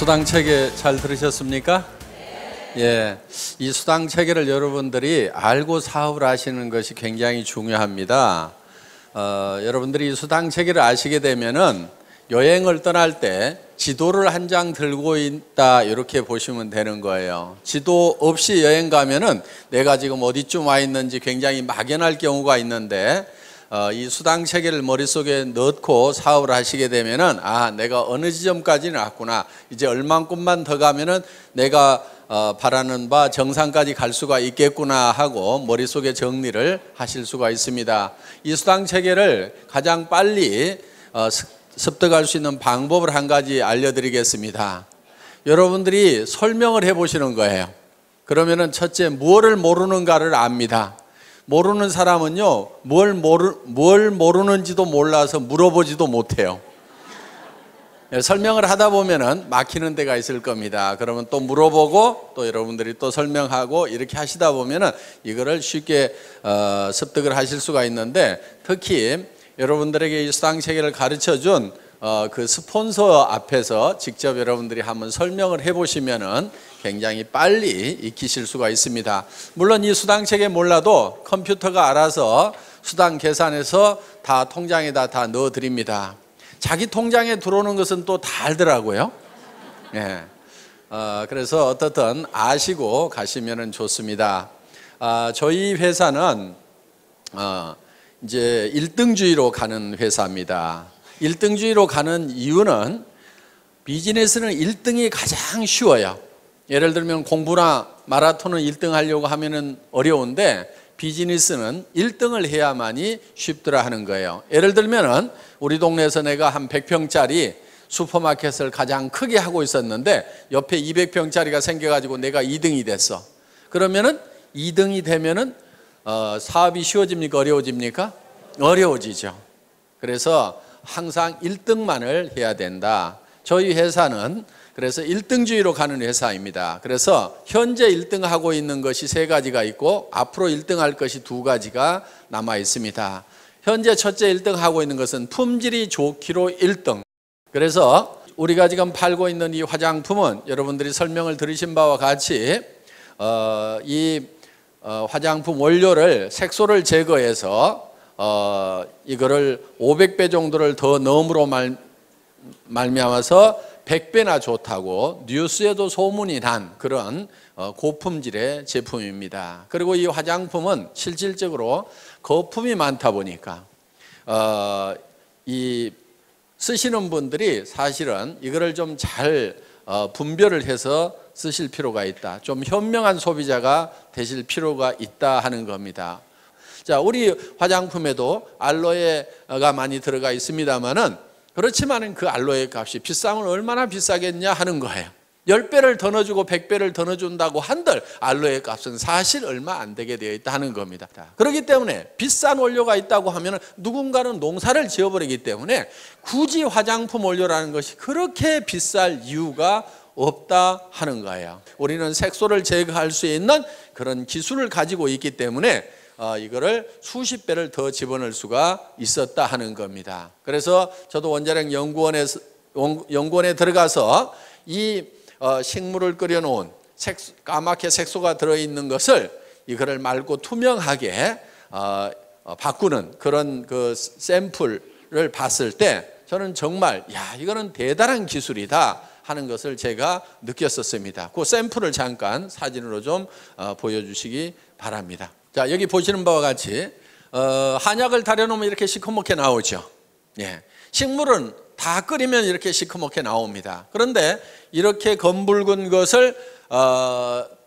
수당 체계 잘 들으셨습니까? 예, 이 수당 체계를 여러분들이 알고 사업을 하시는 것이 굉장히 중요합니다. 여러분들이 이 수당 체계를 아시게 되면은 여행을 떠날 때 지도를 한 장 들고 있다 이렇게 보시면 되는 거예요. 지도 없이 여행 가면은 내가 지금 어디쯤 와 있는지 굉장히 막연할 경우가 있는데 이 수당 체계를 머릿속에 넣고 사업을 하시게 되면은 내가 어느 지점까지는 왔구나, 이제 얼만큼만 더 가면은 내가 바라는 바 정상까지 갈 수가 있겠구나 하고 머릿속에 정리를 하실 수가 있습니다. 이 수당 체계를 가장 빨리 습득할 수 있는 방법을 한 가지 알려드리겠습니다. 여러분들이 설명을 해보시는 거예요. 그러면은 첫째, 무엇을 모르는가를 압니다. 모르는 사람은요, 뭘 모르는지도 몰라서 물어보지도 못해요. 설명을 하다 보면은 막히는 데가 있을 겁니다. 그러면 또 물어보고 또 여러분들이 또 설명하고 이렇게 하시다 보면은 이거를 쉽게 습득을 하실 수가 있는데, 특히 여러분들에게 이 수당 체계를 가르쳐 준 그 스폰서 앞에서 직접 여러분들이 한번 설명을 해보시면은 굉장히 빨리 익히실 수가 있습니다. 물론 이 수당 체계 몰라도 컴퓨터가 알아서 수당 계산해서 다 통장에다 다 넣어 드립니다. 자기 통장에 들어오는 것은 또 다 알더라고요. 예. 그래서 어떻든 아시고 가시면은 좋습니다. 저희 회사는 이제 1등주의로 가는 회사입니다. 1등주의로 가는 이유는 비즈니스는 1등이 가장 쉬워요. 예를 들면 공부나 마라톤은 1등 하려고 하면은 어려운데 비즈니스는 1등을 해야만이 쉽더라 하는 거예요. 예를 들면은 우리 동네에서 내가 한 100평짜리 슈퍼마켓을 가장 크게 하고 있었는데 옆에 200평짜리가 생겨가지고 내가 2등이 됐어. 그러면은 2등이 되면은 사업이 쉬워집니까? 어려워집니까? 어려워지죠. 그래서 항상 1등만을 해야 된다. 저희 회사는 그래서 1등주의로 가는 회사입니다. 그래서 현재 1등하고 있는 것이 3가지가 있고 앞으로 1등할 것이 2가지가 남아 있습니다. 현재 첫째 1등하고 있는 것은 품질이 좋기로 1등. 그래서 우리가 지금 팔고 있는 이 화장품은 여러분들이 설명을 들으신 바와 같이 이 화장품 원료를 색소를 제거해서 이거를 500배 정도를 더 넣음으로 말미암아서 100배나 좋다고 뉴스에도 소문이 난 그런 고품질의 제품입니다. 그리고 이 화장품은 실질적으로 거품이 많다 보니까 이 쓰시는 분들이 사실은 이거를 좀 잘 분별을 해서 쓰실 필요가 있다. 좀 현명한 소비자가 되실 필요가 있다 하는 겁니다. 자, 우리 화장품에도 알로에가 많이 들어가 있습니다만은 그렇지만은 그 알로에 값이 비싸면 얼마나 비싸겠냐 하는 거예요. 10배를 더 넣어주고 100배를 더 넣어준다고 한들 알로에 값은 사실 얼마 안 되게 되어 있다 하는 겁니다. 그렇기 때문에 비싼 원료가 있다고 하면 누군가는 농사를 지어버리기 때문에 굳이 화장품 원료라는 것이 그렇게 비쌀 이유가 없다 하는 거예요. 우리는 색소를 제거할 수 있는 그런 기술을 가지고 있기 때문에 이거를 수십 배를 더 집어넣을 수가 있었다 하는 겁니다. 그래서 저도 원자력 연구원에 들어가서 이 식물을 끓여놓은 까맣게 색소가 들어있는 것을 이거를 맑고 투명하게 바꾸는 그런 그 샘플을 봤을 때 저는 정말 이거는 대단한 기술이다 하는 것을 제가 느꼈었습니다. 그 샘플을 잠깐 사진으로 좀 보여주시기 바랍니다. 자, 여기 보시는 바와 같이 한약을 달여놓으면 이렇게 시커멓게 나오죠. 예. 식물은 다 끓이면 이렇게 시커멓게 나옵니다. 그런데 이렇게 검붉은 것을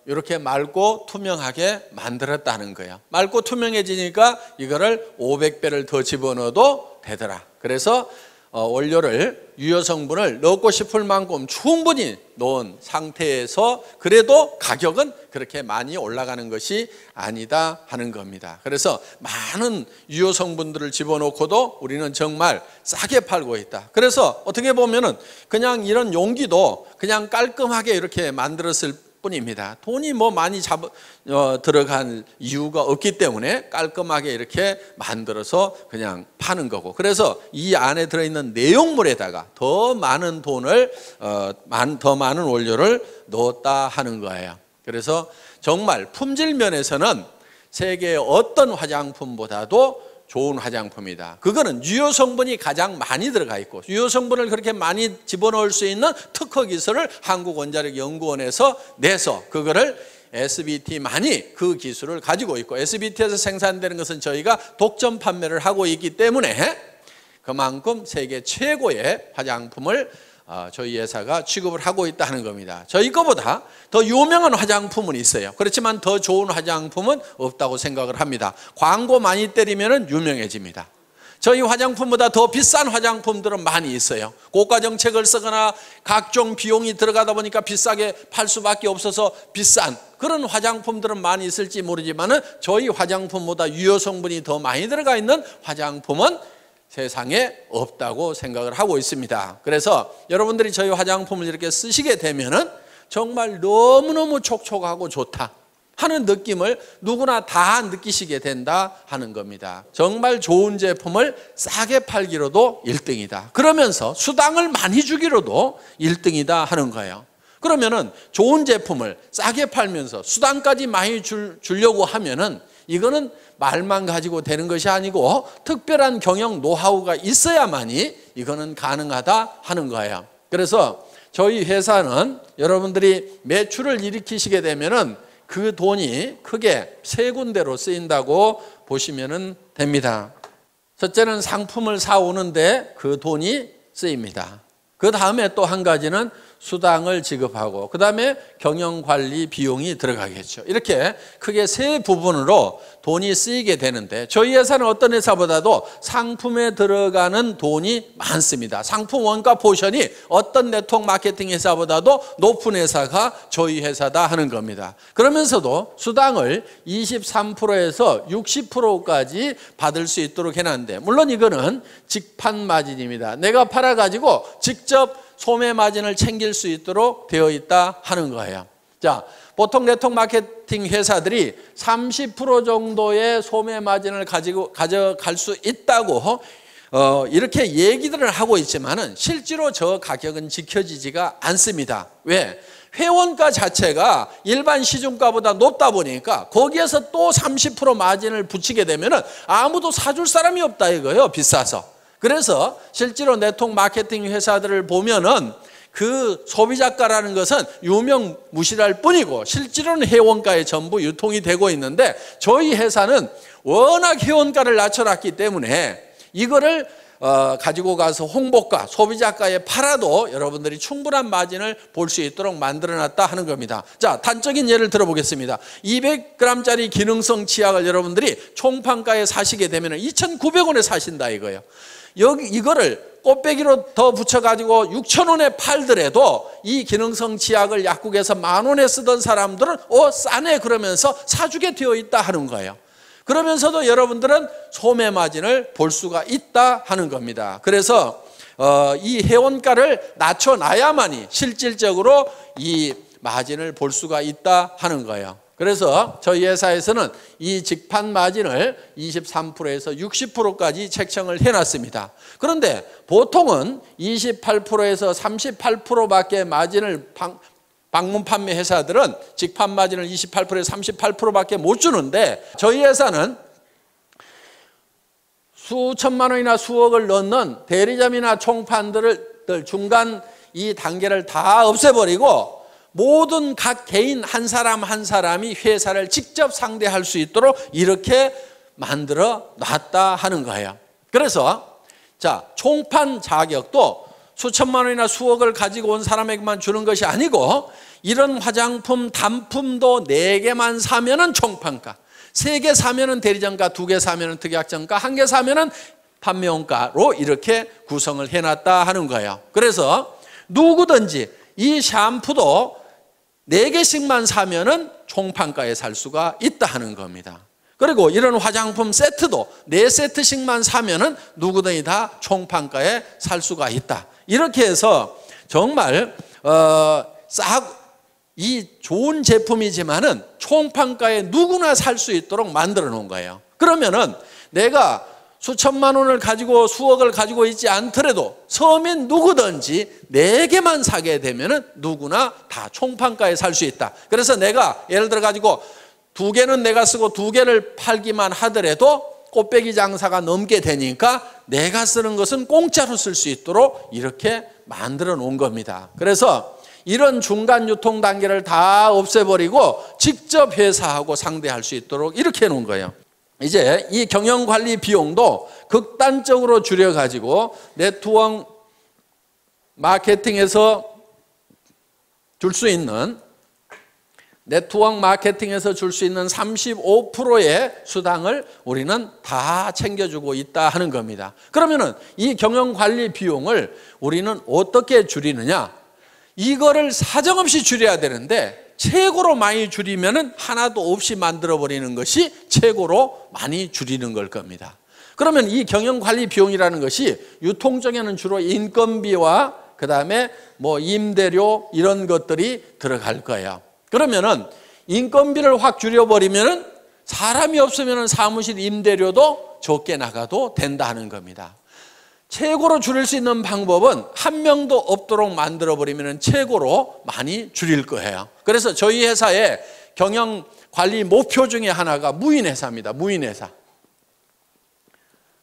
이렇게 맑고 투명하게 만들었다는 거예요. 맑고 투명해지니까 이거를 500배를 더 집어넣어도 되더라. 그래서 원료를 유효 성분을 넣고 싶을 만큼 충분히 넣은 상태에서 그래도 가격은 그렇게 많이 올라가는 것이 아니다 하는 겁니다. 그래서 많은 유효 성분들을 집어넣고도 우리는 정말 싸게 팔고 있다. 그래서 어떻게 보면은 그냥 이런 용기도 그냥 깔끔하게 이렇게 만들었을 뿐입니다. 돈이 뭐 많이 들어간 이유가 없기 때문에 깔끔하게 이렇게 만들어서 그냥 파는 거고, 그래서 이 안에 들어있는 내용물에다가 더 많은 돈을 더 많은 원료를 넣었다 하는 거예요. 그래서 정말 품질 면에서는 세계의 어떤 화장품보다도 좋은 화장품이다. 그거는 유효 성분이 가장 많이 들어가 있고, 유효 성분을 그렇게 많이 집어넣을 수 있는 특허 기술을 한국원자력연구원에서 내서 그거를 SBT만이 그 기술을 가지고 있고, SBT에서 생산되는 것은 저희가 독점 판매를 하고 있기 때문에 그만큼 세계 최고의 화장품을 저희 회사가 취급을 하고 있다는 겁니다. 저희 거보다 더 유명한 화장품은 있어요. 그렇지만 더 좋은 화장품은 없다고 생각을 합니다. 광고 많이 때리면 유명해집니다. 저희 화장품보다 더 비싼 화장품들은 많이 있어요. 고가 정책을 쓰거나 각종 비용이 들어가다 보니까 비싸게 팔 수밖에 없어서 비싼 그런 화장품들은 많이 있을지 모르지만 저희 화장품보다 유효 성분이 더 많이 들어가 있는 화장품은 세상에 없다고 생각을 하고 있습니다. 그래서 여러분들이 저희 화장품을 이렇게 쓰시게 되면은 정말 너무너무 촉촉하고 좋다 하는 느낌을 누구나 다 느끼시게 된다 하는 겁니다. 정말 좋은 제품을 싸게 팔기로도 1등이다. 그러면서 수당을 많이 주기로도 1등이다 하는 거예요. 그러면은 좋은 제품을 싸게 팔면서 수당까지 많이 주려고 하면은 이거는 말만 가지고 되는 것이 아니고 특별한 경영 노하우가 있어야만이 이거는 가능하다 하는 거예요. 그래서 저희 회사는 여러분들이 매출을 일으키시게 되면은 그 돈이 크게 세 군데로 쓰인다고 보시면 됩니다. 첫째는 상품을 사오는데 그 돈이 쓰입니다. 그 다음에 또 한 가지는 수당을 지급하고, 그 다음에 경영관리 비용이 들어가겠죠. 이렇게 크게 세 부분으로 돈이 쓰이게 되는데, 저희 회사는 어떤 회사보다도 상품에 들어가는 돈이 많습니다. 상품 원가 포션이 어떤 네트워크 마케팅 회사보다도 높은 회사가 저희 회사다 하는 겁니다. 그러면서도 수당을 23%에서 60%까지 받을 수 있도록 해놨는데, 물론 이거는 직판 마진입니다. 내가 팔아가지고 직접 소매 마진을 챙길 수 있도록 되어 있다 하는 거예요. 자, 보통 네트워크 마케팅 회사들이 30% 정도의 소매 마진을 가져갈 수 있다고 이렇게 얘기들을 하고 있지만은 실제로 저 가격은 지켜지지가 않습니다. 왜? 회원가 자체가 일반 시중가보다 높다 보니까 거기에서 또 30% 마진을 붙이게 되면은 아무도 사줄 사람이 없다 이거예요. 비싸서. 그래서 실제로 네트워크 마케팅 회사들을 보면은 그 소비자가라는 것은 유명무실할 뿐이고 실제로는 회원가에 전부 유통이 되고 있는데, 저희 회사는 워낙 회원가를 낮춰놨기 때문에 이거를 가지고 가서 홍보가, 소비자가에 팔아도 여러분들이 충분한 마진을 볼 수 있도록 만들어놨다 하는 겁니다. 자, 단적인 예를 들어보겠습니다. 200g짜리 기능성 치약을 여러분들이 총판가에 사시게 되면 2,900원에 사신다 이거예요. 이거를 꽃배기로 더 붙여가지고 6,000원에 팔더라도 이 기능성 치약을 약국에서 10,000원에 쓰던 사람들은 싸네 그러면서 사주게 되어 있다 하는 거예요. 그러면서도 여러분들은 소매 마진을 볼 수가 있다 하는 겁니다. 그래서 이 회원가를 낮춰놔야만이 실질적으로 이 마진을 볼 수가 있다 하는 거예요. 그래서 저희 회사에서는 이 직판 마진을 23%에서 60%까지 책정을 해놨습니다. 그런데 보통은 28%에서 38%밖에 마진을 방문 판매 회사들은 직판 마진을 28%에서 38%밖에 못 주는데, 저희 회사는 수천만 원이나 수억을 넣는 대리점이나 총판들을 중간 이 단계를 다 없애버리고 모든 각 개인 한 사람 한 사람이 회사를 직접 상대할 수 있도록 이렇게 만들어 놨다 하는 거예요. 그래서 자, 총판 자격도 수천만 원이나 수억을 가지고 온 사람에게만 주는 것이 아니고, 이런 화장품 단품도 4개만 사면은 총판가, 3개 사면은 대리점가, 2개 사면은 특약점가, 1개 사면은 판매원가로 이렇게 구성을 해놨다 하는 거예요. 그래서 누구든지 이 샴푸도 4개씩만 사면은 총판가에 살 수가 있다 하는 겁니다. 그리고 이런 화장품 세트도 4세트씩만 사면은 누구든지 다 총판가에 살 수가 있다. 이렇게 해서 정말 이 좋은 제품이지만은 총판가에 누구나 살 수 있도록 만들어 놓은 거예요. 그러면은 내가 수천만 원을 가지고 수억을 가지고 있지 않더라도 서민 누구든지 4개만 사게 되면은 누구나 다 총판가에 살 수 있다. 그래서 내가 예를 들어 가지고 2개는 내가 쓰고 2개를 팔기만 하더라도 꽃배기 장사가 넘게 되니까 내가 쓰는 것은 공짜로 쓸 수 있도록 이렇게 만들어 놓은 겁니다. 그래서 이런 중간 유통 단계를 다 없애버리고 직접 회사하고 상대할 수 있도록 이렇게 해놓은 거예요. 이제 이 경영관리 비용도 극단적으로 줄여가지고 네트워크 마케팅에서 줄 수 있는 35%의 수당을 우리는 다 챙겨주고 있다 하는 겁니다. 그러면은 이 경영관리 비용을 우리는 어떻게 줄이느냐? 이거를 사정없이 줄여야 되는데 최고로 많이 줄이면은 하나도 없이 만들어버리는 것이 최고로 많이 줄이는 걸 겁니다. 그러면 이 경영관리 비용이라는 것이 유통적에는 주로 인건비와 그 다음에 뭐 임대료 이런 것들이 들어갈 거예요. 그러면은 인건비를 확 줄여버리면은 사람이 없으면은 사무실 임대료도 적게 나가도 된다 하는 겁니다. 최고로 줄일 수 있는 방법은 한 명도 없도록 만들어버리면 최고로 많이 줄일 거예요. 그래서 저희 회사의 경영관리 목표 중에 하나가 무인회사입니다. 무인회사.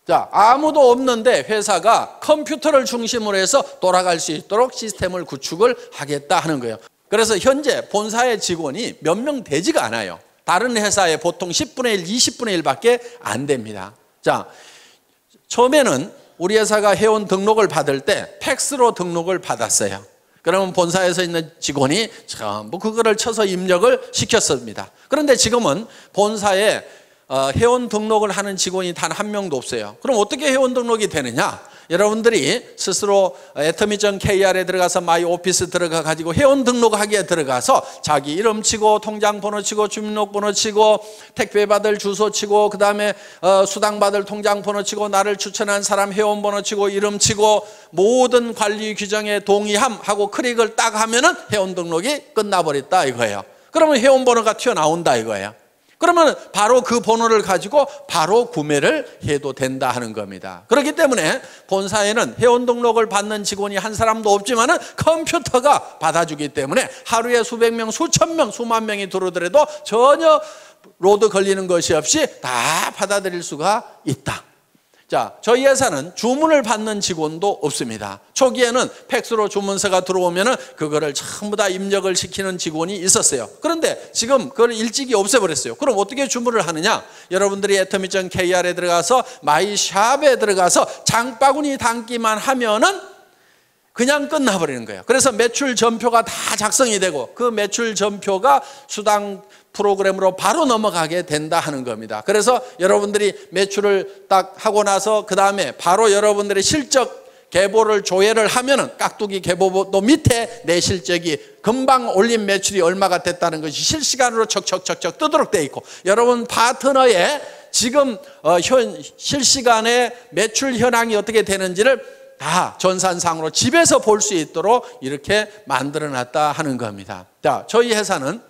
자, 아무도 없는데 회사가 컴퓨터를 중심으로 해서 돌아갈 수 있도록 시스템을 구축을 하겠다 하는 거예요. 그래서 현재 본사의 직원이 몇 명 되지가 않아요. 다른 회사에 보통 10분의 1, 20분의 1밖에 안 됩니다. 자, 처음에는 우리 회사가 회원 등록을 받을 때 팩스로 등록을 받았어요. 그러면 본사에서 있는 직원이 전부 그거를 쳐서 입력을 시켰습니다. 그런데 지금은 본사에 회원 등록을 하는 직원이 단 한 명도 없어요. 그럼 어떻게 회원 등록이 되느냐? 여러분들이 스스로 atomy.kr에 들어가서 마이 오피스 들어가 가지고 회원 등록하기에 들어가서 자기 이름 치고 통장 번호 치고 주민등록번호 치고 택배 받을 주소 치고 그 다음에 수당 받을 통장 번호 치고 나를 추천한 사람 회원 번호 치고 이름 치고 모든 관리 규정에 동의함 하고 클릭을 딱 하면은 회원 등록이 끝나버렸다 이거예요. 그러면 회원 번호가 튀어나온다 이거예요. 그러면 바로 그 번호를 가지고 바로 구매를 해도 된다 하는 겁니다. 그렇기 때문에 본사에는 회원 등록을 받는 직원이 한 사람도 없지만은 컴퓨터가 받아주기 때문에 하루에 수백 명, 수천 명, 수만 명이 들어오더라도 전혀 로드 걸리는 것이 없이 다 받아들일 수가 있다. 자, 저희 회사는 주문을 받는 직원도 없습니다. 초기에는 팩스로 주문서가 들어오면은 그거를 전부 다 입력을 시키는 직원이 있었어요. 그런데 지금 그걸 일찍이 없애버렸어요. 그럼 어떻게 주문을 하느냐? 여러분들이 atomy.kr에 들어가서 마이샵에 들어가서 장바구니 담기만 하면은 그냥 끝나버리는 거예요. 그래서 매출 전표가 다 작성이 되고 그 매출 전표가 수당 프로그램으로 바로 넘어가게 된다 하는 겁니다. 그래서 여러분들이 매출을 딱 하고 나서 그 다음에 바로 여러분들의 실적 계보를 조회를 하면은 깍두기 계보도 밑에 내 실적이 금방 올린 매출이 얼마가 됐다는 것이 실시간으로 척척척척 뜨도록 돼 있고 여러분 파트너의 지금 실시간에 매출 현황이 어떻게 되는지를 다 전산상으로 집에서 볼 수 있도록 이렇게 만들어 놨다 하는 겁니다. 자, 저희 회사는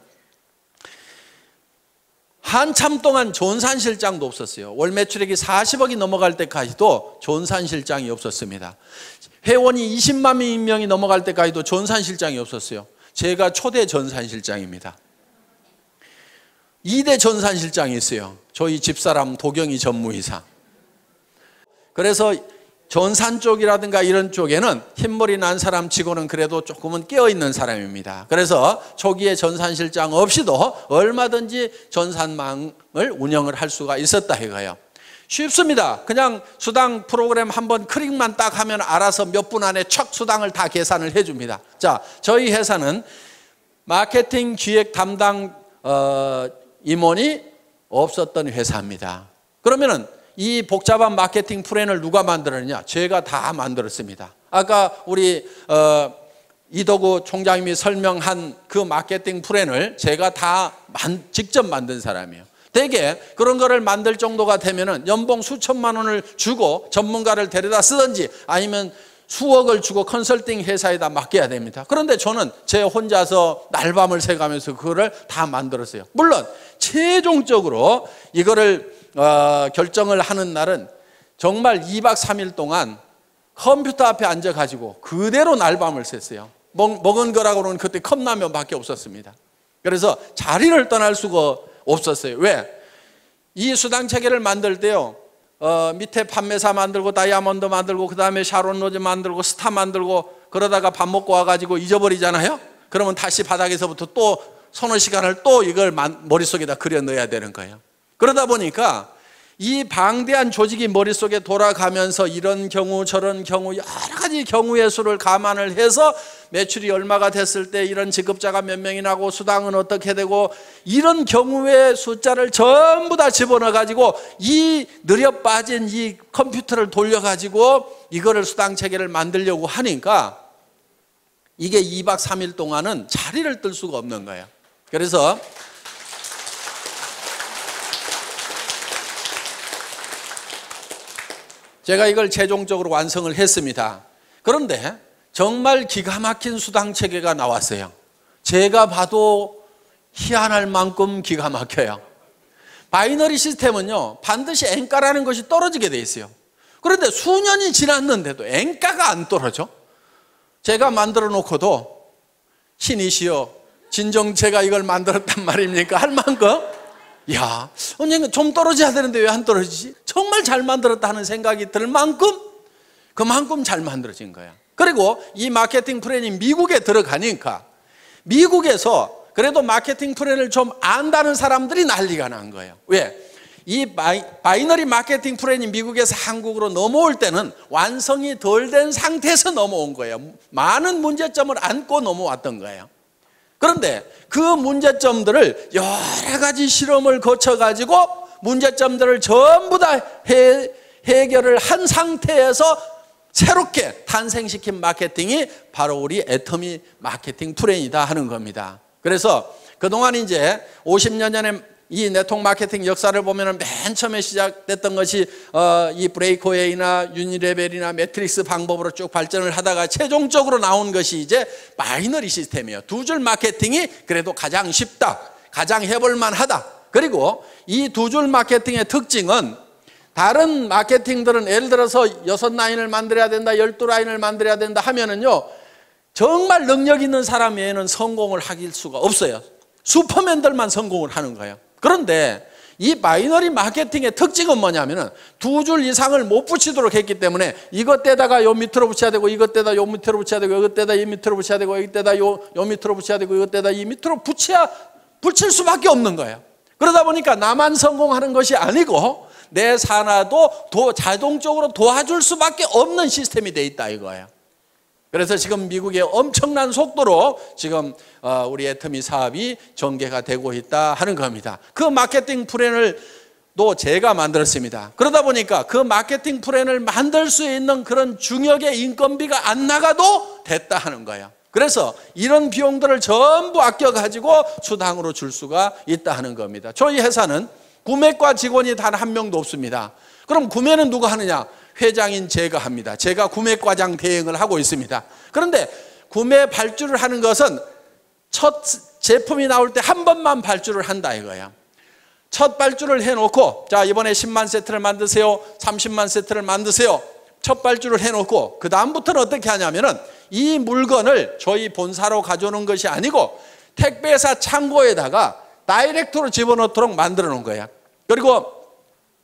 한참 동안 전산실장도 없었어요. 월 매출액이 40억이 넘어갈 때까지도 전산실장이 없었습니다. 회원이 20만 명이 넘어갈 때까지도 전산실장이 없었어요. 제가 초대 전산실장입니다. 2대 전산실장이 있어요. 저희 집사람 도경이 전무이사. 그래서 전산 쪽이라든가 이런 쪽에는 흰머리 난 사람 치고는 그래도 조금은 깨어있는 사람입니다. 그래서 초기에 전산실장 없이도 얼마든지 전산망을 운영을 할 수가 있었다 이거예요. 쉽습니다. 그냥 수당 프로그램 한번 클릭만 딱 하면 알아서 몇 분 안에 척 수당을 다 계산을 해줍니다. 자, 저희 회사는 마케팅 기획 담당 임원이 없었던 회사입니다. 그러면은 이 복잡한 마케팅 플랜을 누가 만들었느냐? 제가 다 만들었습니다. 아까 우리 이덕우 총장님이 설명한 그 마케팅 플랜을 제가 다 직접 만든 사람이에요. 대개 그런 거를 만들 정도가 되면은 연봉 수천만 원을 주고 전문가를 데려다 쓰든지 아니면 수억을 주고 컨설팅 회사에다 맡겨야 됩니다. 그런데 저는 제 혼자서 날밤을 새가면서 그거를 다 만들었어요. 물론 최종적으로 이거를 결정을 하는 날은 정말 2박 3일 동안 컴퓨터 앞에 앉아가지고 그대로 날밤을 샜어요. 먹은 거라고는 그때 컵라면밖에 없었습니다. 그래서 자리를 떠날 수가 없었어요. 왜? 이 수당 체계를 만들 때요, 밑에 판매사 만들고 다이아몬드 만들고 그 다음에 샤론 로즈 만들고 스타 만들고 그러다가 밥 먹고 와가지고 잊어버리잖아요. 그러면 다시 바닥에서부터 또 서너 시간을 또 이걸 머릿속에다 그려 넣어야 되는 거예요. 그러다 보니까 이 방대한 조직이 머릿속에 돌아가면서 이런 경우 저런 경우 여러 가지 경우의 수를 감안을 해서 매출이 얼마가 됐을 때 이런 지급자가 몇 명이 나고 수당은 어떻게 되고 이런 경우의 숫자를 전부 다 집어넣어 가지고 이 느려 빠진 이 컴퓨터를 돌려 가지고 이거를 수당 체계를 만들려고 하니까 이게 2박 3일 동안은 자리를 뜰 수가 없는 거예요. 그래서 제가 이걸 최종적으로 완성을 했습니다. 그런데 정말 기가 막힌 수당 체계가 나왔어요. 제가 봐도 희한할 만큼 기가 막혀요. 바이너리 시스템은요, 반드시 N가라는 것이 떨어지게 돼 있어요. 그런데 수년이 지났는데도 N가가 안 떨어져. 제가 만들어 놓고도 신이시여 진정 제가 이걸 만들었단 말입니까? 할 만큼 야, 언젠가 좀 떨어져야 되는데 왜 안 떨어지지? 정말 잘 만들었다 하는 생각이 들 만큼 그만큼 잘 만들어진 거야. 그리고 이 마케팅 플랜이 미국에 들어가니까 미국에서 그래도 마케팅 플랜을 좀 안다는 사람들이 난리가 난 거예요. 왜? 이 바이너리 마케팅 플랜이 미국에서 한국으로 넘어올 때는 완성이 덜 된 상태에서 넘어온 거예요. 많은 문제점을 안고 넘어왔던 거예요. 그런데 그 문제점들을 여러 가지 실험을 거쳐가지고 문제점들을 전부 다 해결을 한 상태에서 새롭게 탄생시킨 마케팅이 바로 우리 애터미 마케팅 플랜이다 하는 겁니다. 그래서 그동안 이제 50년 전에 이 네트워크 마케팅 역사를 보면 맨 처음에 시작됐던 것이 이 브레이크웨이나 유니레벨이나 매트릭스 방법으로 쭉 발전을 하다가 최종적으로 나온 것이 이제 바이너리 시스템이에요. 두 줄 마케팅이 그래도 가장 쉽다, 가장 해볼만 하다. 그리고 이 두 줄 마케팅의 특징은 다른 마케팅들은 예를 들어서 6라인을 만들어야 된다, 12라인을 만들어야 된다 하면은요, 정말 능력 있는 사람 외에는 성공을 하길 수가 없어요. 슈퍼맨들만 성공을 하는 거예요. 그런데 이 바이너리 마케팅의 특징은 뭐냐면은 두 줄 이상을 못 붙이도록 했기 때문에 이것 때다가 요 밑으로 붙여야 되고 이것 때다 요 밑으로 붙여야 되고 이것 때다 이 밑으로 붙여야 되고 이것 때다 요 밑으로 붙여야 되고 이것 때다 이 밑으로 붙일 수밖에 없는 거예요. 그러다 보니까 나만 성공하는 것이 아니고 내 산하도 자동적으로 도와줄 수밖에 없는 시스템이 돼 있다 이거예요. 그래서 지금 미국의 엄청난 속도로 지금 우리 애터미 사업이 전개가 되고 있다 하는 겁니다. 그 마케팅 플랜을 또 제가 만들었습니다. 그러다 보니까 그 마케팅 플랜을 만들 수 있는 그런 중역의 인건비가 안 나가도 됐다 하는 거예요. 그래서 이런 비용들을 전부 아껴가지고 수당으로 줄 수가 있다 하는 겁니다. 저희 회사는 구매과 직원이 단 한 명도 없습니다. 그럼 구매는 누가 하느냐? 회장인 제가 합니다. 제가 구매과장 대행을 하고 있습니다. 그런데 구매 발주를 하는 것은 첫 제품이 나올 때 한 번만 발주를 한다 이거예요. 첫 발주를 해놓고 자 이번에 10만 세트를 만드세요, 30만 세트를 만드세요. 첫 발주를 해놓고 그 다음부터는 어떻게 하냐면은 이 물건을 저희 본사로 가져오는 것이 아니고 택배사 창고에다가 다이렉트로 집어넣도록 만들어 놓은 거예요. 그리고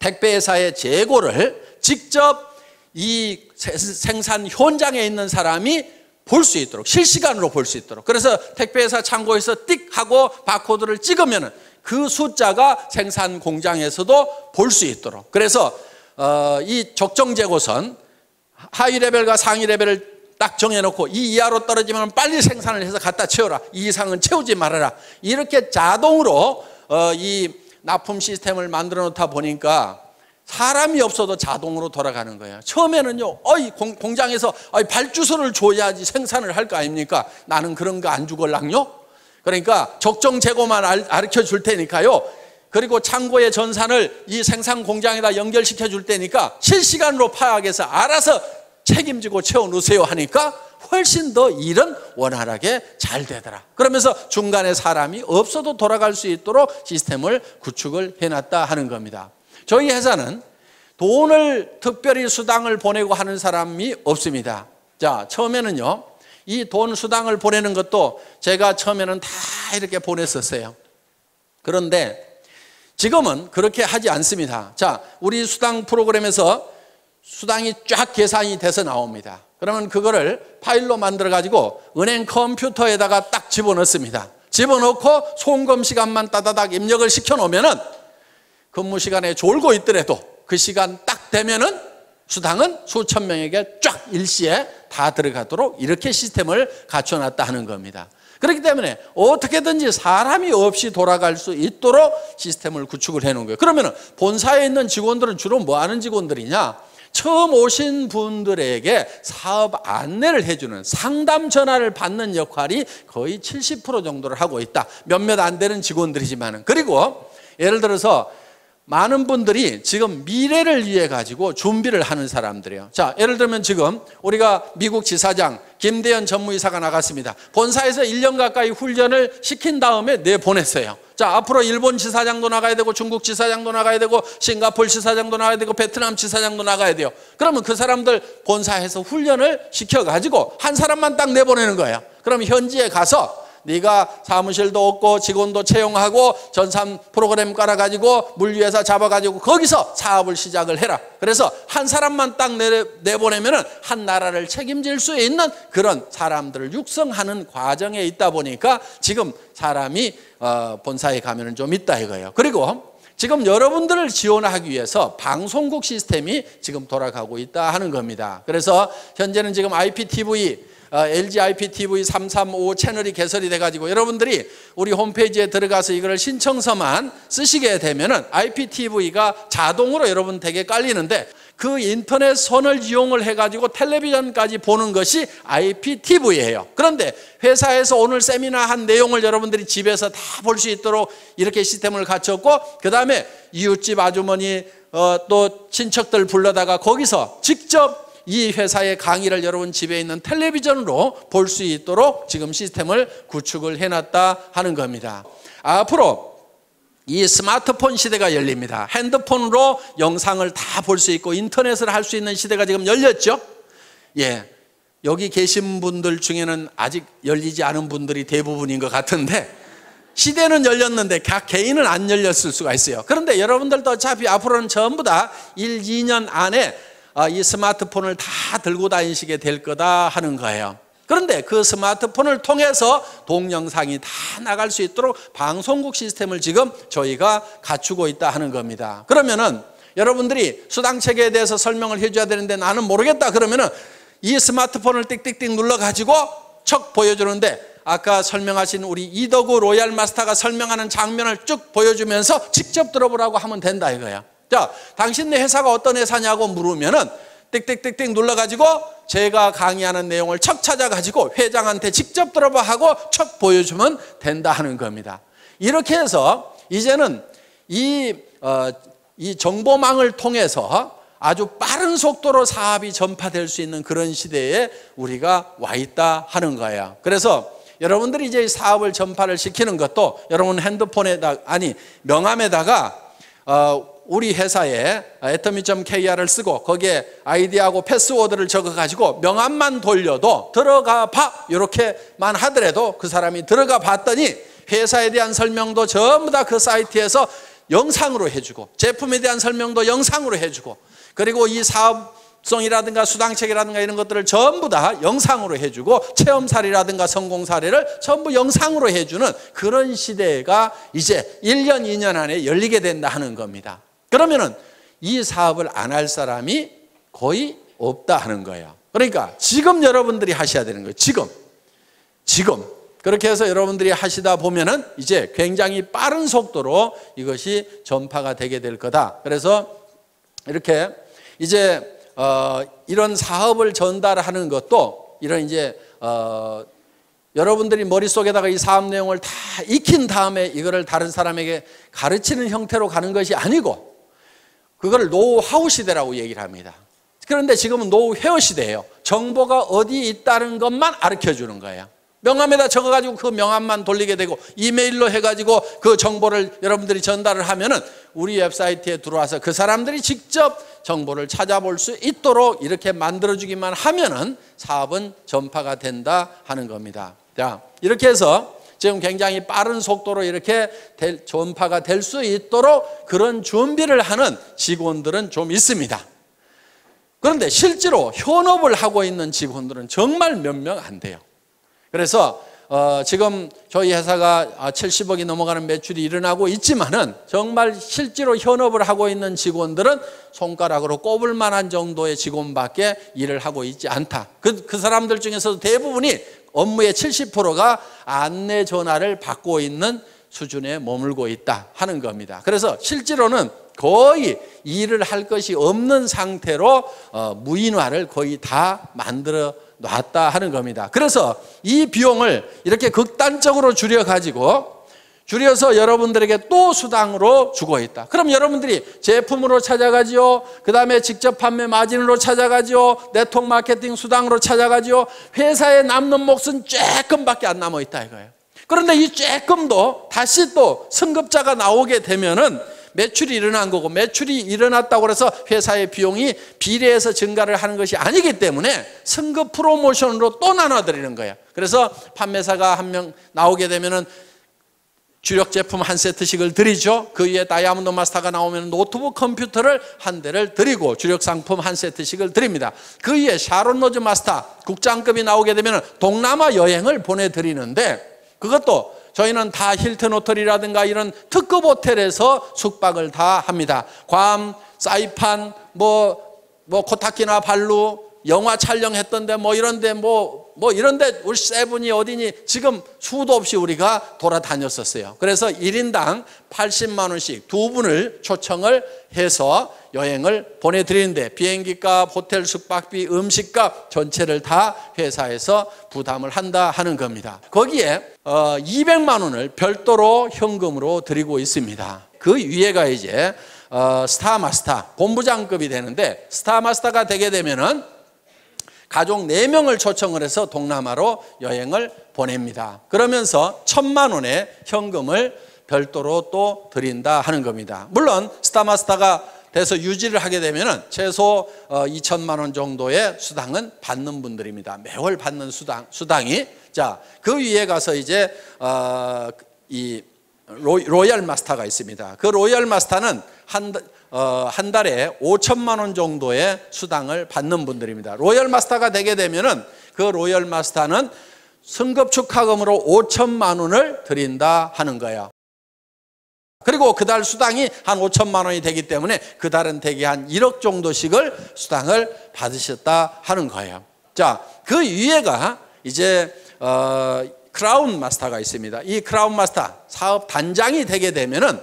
택배사의 재고를 직접 이 생산 현장에 있는 사람이 볼 수 있도록 실시간으로 볼 수 있도록 그래서 택배사 창고에서 띡 하고 바코드를 찍으면 그 숫자가 생산 공장에서도 볼 수 있도록 그래서 이 적정 재고선 하위 레벨과 상위 레벨을 딱 정해놓고 이 이하로 떨어지면 빨리 생산을 해서 갖다 채워라, 이 이상은 채우지 말아라, 이렇게 자동으로 이 납품 시스템을 만들어 놓다 보니까 사람이 없어도 자동으로 돌아가는 거예요. 처음에는요, 공장에서 발주서를 줘야지 생산을 할 거 아닙니까? 나는 그런 거 안 주걸랑요? 그러니까 적정 재고만 가르쳐 줄 테니까요. 그리고 창고의 전산을 이 생산 공장에다 연결시켜 줄 테니까 실시간으로 파악해서 알아서 책임지고 채워놓으세요 하니까 훨씬 더 일은 원활하게 잘 되더라. 그러면서 중간에 사람이 없어도 돌아갈 수 있도록 시스템을 구축을 해놨다 하는 겁니다. 저희 회사는 돈을 특별히 수당을 보내고 하는 사람이 없습니다. 자, 처음에는요, 이 돈 수당을 보내는 것도 제가 처음에는 다 이렇게 보냈었어요. 그런데 지금은 그렇게 하지 않습니다. 자, 우리 수당 프로그램에서 수당이 쫙 계산이 돼서 나옵니다. 그러면 그거를 파일로 만들어 가지고 은행 컴퓨터에다가 딱 집어넣습니다. 집어넣고 송금 시간만 따다닥 입력을 시켜 놓으면은 근무 시간에 졸고 있더라도 그 시간 딱 되면은 수당은 수천 명에게 쫙 일시에 다 들어가도록 이렇게 시스템을 갖춰놨다 하는 겁니다. 그렇기 때문에 어떻게든지 사람이 없이 돌아갈 수 있도록 시스템을 구축을 해놓은 거예요. 그러면 본사에 있는 직원들은 주로 뭐 하는 직원들이냐? 처음 오신 분들에게 사업 안내를 해주는 상담 전화를 받는 역할이 거의 70% 정도를 하고 있다. 몇몇 안 되는 직원들이지만은. 그리고 예를 들어서 많은 분들이 지금 미래를 위해 가지고 준비를 하는 사람들이에요. 자, 예를 들면 지금 우리가 미국 지사장 김대현 전무이사가 나갔습니다. 본사에서 1년 가까이 훈련을 시킨 다음에 내보냈어요. 자, 앞으로 일본 지사장도 나가야 되고 중국 지사장도 나가야 되고 싱가포르 지사장도 나가야 되고 베트남 지사장도 나가야 돼요. 그러면 그 사람들 본사에서 훈련을 시켜가지고 한 사람만 딱 내보내는 거예요. 그럼 현지에 가서 네가 사무실도 없고 직원도 채용하고 전산 프로그램 깔아가지고 물류회사 잡아가지고 거기서 사업을 시작을 해라. 그래서 한 사람만 딱 내보내면은 한 나라를 책임질 수 있는 그런 사람들을 육성하는 과정에 있다 보니까 지금 사람이 본사에 가면은 좀 있다 이거예요. 그리고 지금 여러분들을 지원하기 위해서 방송국 시스템이 지금 돌아가고 있다 하는 겁니다. 그래서 현재는 지금 IPTV LG IPTV 335 채널이 개설이 돼가지고 여러분들이 우리 홈페이지에 들어가서 이걸 신청서만 쓰시게 되면은 IPTV가 자동으로 여러분 댁에 깔리는데 그 인터넷 선을 이용을 해가지고 텔레비전까지 보는 것이 IPTV예요. 그런데 회사에서 오늘 세미나 한 내용을 여러분들이 집에서 다 볼 수 있도록 이렇게 시스템을 갖췄고 그 다음에 이웃집 아주머니 또 친척들 불러다가 거기서 직접 이 회사의 강의를 여러분 집에 있는 텔레비전으로 볼 수 있도록 지금 시스템을 구축을 해놨다 하는 겁니다. 앞으로 이 스마트폰 시대가 열립니다. 핸드폰으로 영상을 다 볼 수 있고 인터넷을 할 수 있는 시대가 지금 열렸죠. 예, 여기 계신 분들 중에는 아직 열리지 않은 분들이 대부분인 것 같은데 시대는 열렸는데 각 개인은 안 열렸을 수가 있어요. 그런데 여러분들도 어차피 앞으로는 전부 다 1, 2년 안에 이 스마트폰을 다 들고 다니시게 될 거다 하는 거예요. 그런데 그 스마트폰을 통해서 동영상이 다 나갈 수 있도록 방송국 시스템을 지금 저희가 갖추고 있다 하는 겁니다. 그러면은 여러분들이 수당체계에 대해서 설명을 해줘야 되는데 나는 모르겠다 그러면은 이 스마트폰을 띡띡띡 눌러가지고 척 보여주는데 아까 설명하신 우리 이덕우 로얄 마스터가 설명하는 장면을 쭉 보여주면서 직접 들어보라고 하면 된다 이거예요. 자, 당신네 회사가 어떤 회사냐고 물으면은 띡띡띡띡 눌러가지고 제가 강의하는 내용을 척 찾아가지고 회장한테 직접 들어봐 하고 척 보여주면 된다 하는 겁니다. 이렇게 해서 이제는 이 정보망을 통해서 아주 빠른 속도로 사업이 전파될 수 있는 그런 시대에 우리가 와 있다 하는 거예요. 그래서 여러분들이 이제 사업을 전파를 시키는 것도 여러분 핸드폰에다 명함에다가 우리 회사에 atomy.kr을 쓰고 거기에 아이디하고 패스워드를 적어가지고 명함만 돌려도 들어가 봐 이렇게만 하더라도 그 사람이 들어가 봤더니 회사에 대한 설명도 전부 다 그 사이트에서 영상으로 해주고 제품에 대한 설명도 영상으로 해주고 그리고 이 사업성이라든가 수당책이라든가 이런 것들을 전부 다 영상으로 해주고 체험 사례라든가 성공 사례를 전부 영상으로 해주는 그런 시대가 이제 1년, 2년 안에 열리게 된다 하는 겁니다. 그러면은 이 사업을 안 할 사람이 거의 없다 하는 거예요. 그러니까 지금 여러분들이 하셔야 되는 거예요. 지금. 그렇게 해서 여러분들이 하시다 보면은 이제 굉장히 빠른 속도로 이것이 전파가 되게 될 거다. 그래서 이렇게 이제 이런 사업을 전달하는 것도 이런 이제 여러분들이 머릿속에다가 이 사업 내용을 다 익힌 다음에 이거를 다른 사람에게 가르치는 형태로 가는 것이 아니고 그걸 노하우 시대라고 얘기를 합니다. 그런데 지금은 노후 회화 시대예요. 정보가 어디 있다는 것만 가르쳐 주는 거예요. 명함에다 적어가지고 그 명함만 돌리게 되고 이메일로 해가지고 그 정보를 여러분들이 전달을 하면은 우리 웹사이트에 들어와서 그 사람들이 직접 정보를 찾아볼 수 있도록 이렇게 만들어주기만 하면은 사업은 전파가 된다 하는 겁니다. 자, 이렇게 해서 지금 굉장히 빠른 속도로 이렇게 전파가 될 수 있도록 그런 준비를 하는 직원들은 좀 있습니다. 그런데 실제로 현업을 하고 있는 직원들은 정말 몇 명 안 돼요. 그래서 지금 저희 회사가 70억이 넘어가는 매출이 일어나고 있지만은 정말 실제로 현업을 하고 있는 직원들은 손가락으로 꼽을 만한 정도의 직원밖에 일을 하고 있지 않다. 그 사람들 중에서도 대부분이 업무의 70%가 안내 전화를 받고 있는 수준에 머물고 있다 하는 겁니다. 그래서 실제로는 거의 일을 할 것이 없는 상태로 무인화를 거의 다 만들어 놨다 하는 겁니다. 그래서 이 비용을 이렇게 극단적으로 줄여서 여러분들에게 또 수당으로 주고 있다. 그럼 여러분들이 제품으로 찾아가지요. 그 다음에 직접 판매 마진으로 찾아가지요. 네트워크 마케팅 수당으로 찾아가지요. 회사에 남는 몫은 조금밖에 안 남아 있다 이거예요. 그런데 이 조금도 다시 또 승급자가 나오게 되면은 매출이 일어난 거고, 매출이 일어났다고 해서 회사의 비용이 비례해서 증가를 하는 것이 아니기 때문에 승급 프로모션으로 또 나눠드리는 거예요. 그래서 판매사가 한 명 나오게 되면은 주력 제품 한 세트씩을 드리죠. 그 위에 다이아몬드 마스터가 나오면 노트북 컴퓨터를 한 대를 드리고 주력 상품 한 세트씩을 드립니다. 그 위에 샤론 로즈 마스터 국장급이 나오게 되면 동남아 여행을 보내드리는데, 그것도 저희는 다 힐튼 호텔이라든가 이런 특급 호텔에서 숙박을 다 합니다. 괌, 사이판, 코타키나 발루, 영화 촬영했던데 이런데 이런데 우리 세븐이 어디니 지금 수도 없이 우리가 돌아다녔었어요. 그래서 1인당 80만 원씩 두 분을 초청을 해서 여행을 보내드리는데 비행기값, 호텔 숙박비, 음식값 전체를 다 회사에서 부담을 한다 하는 겁니다. 거기에 200만 원을 별도로 현금으로 드리고 있습니다. 그 위에가 이제 스타마스터 본부장급이 되는데, 스타마스터가 되게 되면은 가족 4명을 초청을 해서 동남아로 여행을 보냅니다. 그러면서 1,000만 원의 현금을 별도로 또 드린다 하는 겁니다. 물론 스타마스터가 돼서 유지를 하게 되면은 최소 2,000만 원 정도의 수당은 받는 분들입니다. 매월 받는 수당이. 자, 그 위에 가서 이제 이 로얄 마스터가 있습니다. 그 로얄 마스터는 한 달에 5천만 원 정도의 수당을 받는 분들입니다. 로얄 마스터가 되게 되면은 그 로얄 마스터는 승급 축하금으로 5천만 원을 드린다 하는 거예요. 그리고 그달 수당이 한 5천만 원이 되기 때문에 그달은 대개 한 1억 정도씩을 수당을 받으셨다 하는 거예요. 자, 그 위에가 이제 크라운 마스터가 있습니다. 이 크라운 마스터 사업 단장이 되게 되면은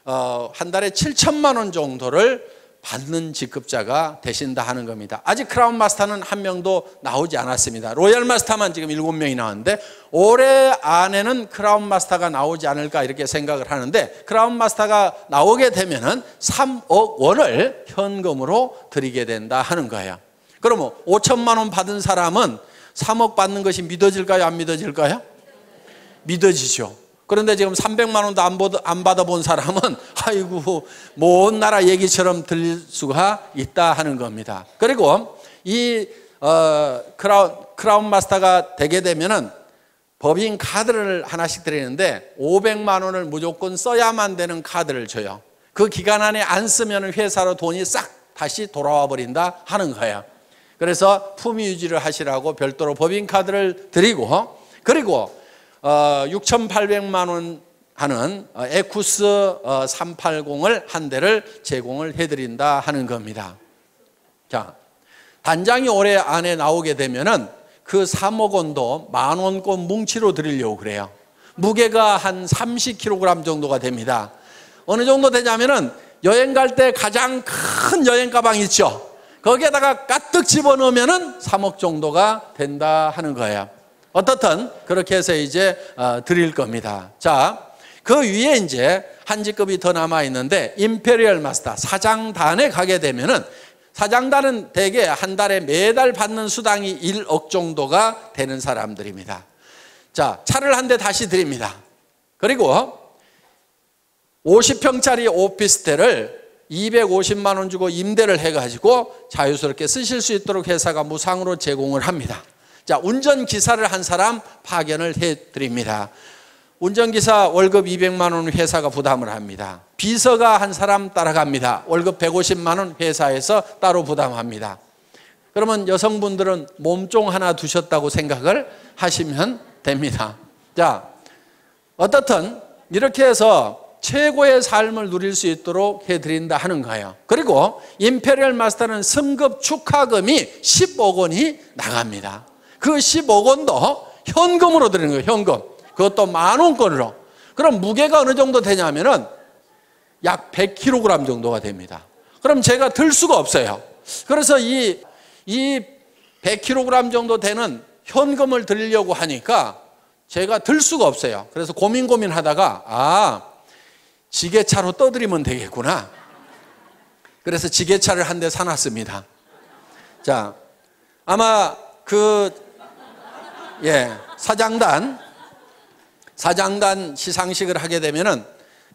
한 달에 7천만 원 정도를 받는 직급자가 되신다 하는 겁니다. 아직 크라운 마스터는 한 명도 나오지 않았습니다. 로얄 마스터만 지금 7명이 나왔는데 올해 안에는 크라운 마스터가 나오지 않을까 이렇게 생각을 하는데, 크라운 마스터가 나오게 되면은 3억 원을 현금으로 드리게 된다 하는 거예요. 그러면 5천만 원 받은 사람은 3억 받는 것이 믿어질까요? 안 믿어질까요? 믿어지죠. 그런데 지금 300만 원도 안 받아본 사람은 아이고 먼 나라 얘기처럼 들릴 수가 있다 하는 겁니다. 그리고 이 크라운 마스터가 되게 되면은 법인 카드를 하나씩 드리는데 500만 원을 무조건 써야만 되는 카드를 줘요. 그 기간 안에 안 쓰면 회사로 돈이 싹 다시 돌아와 버린다 하는 거예요. 그래서 품위 유지를 하시라고 별도로 법인 카드를 드리고, 그리고 6,800만 원 하는 에쿠스 380을 한 대를 제공을 해드린다 하는 겁니다. 자, 단장이 올해 안에 나오게 되면은 그 3억 원도 10,000원권 뭉치로 드리려고 그래요. 무게가 한 30kg 정도가 됩니다. 어느 정도 되냐면은 여행 갈 때 가장 큰 여행 가방 있죠. 거기에다가 가득 집어넣으면은 3억 정도가 된다 하는 거예요. 어떻든 그렇게 해서 이제 드릴 겁니다. 자, 그 위에 이제 한 직급이 더 남아 있는데 임페리얼 마스터 사장단에 가게 되면은 사장단은 대개 한 달에 매달 받는 수당이 1억 정도가 되는 사람들입니다. 자, 차를 한 대 다시 드립니다. 그리고 50평짜리 오피스텔을 250만 원 주고 임대를 해가지고 자유스럽게 쓰실 수 있도록 회사가 무상으로 제공을 합니다. 자, 운전기사를 한 사람 파견을 해드립니다. 운전기사 월급 200만 원 회사가 부담을 합니다. 비서가 한 사람 따라갑니다. 월급 150만 원 회사에서 따로 부담합니다. 그러면 여성분들은 몸종 하나 두셨다고 생각을 하시면 됩니다. 자, 어떻든 이렇게 해서 최고의 삶을 누릴 수 있도록 해드린다 하는 거예요. 그리고 임페리얼 마스터는 승급 축하금이 10억 원이 나갑니다. 그 10억 원도 현금으로 드리는 거예요. 현금. 그것도 10,000원권으로. 그럼 무게가 어느 정도 되냐면은 약 100kg 정도가 됩니다. 그럼 제가 들 수가 없어요. 그래서 이 100kg 정도 되는 현금을 드리려고 하니까 제가 들 수가 없어요. 그래서 고민하다가 지게차로 떠드리면 되겠구나. 그래서 지게차를 한 대 사놨습니다. 자, 아마 사장단 시상식을 하게 되면은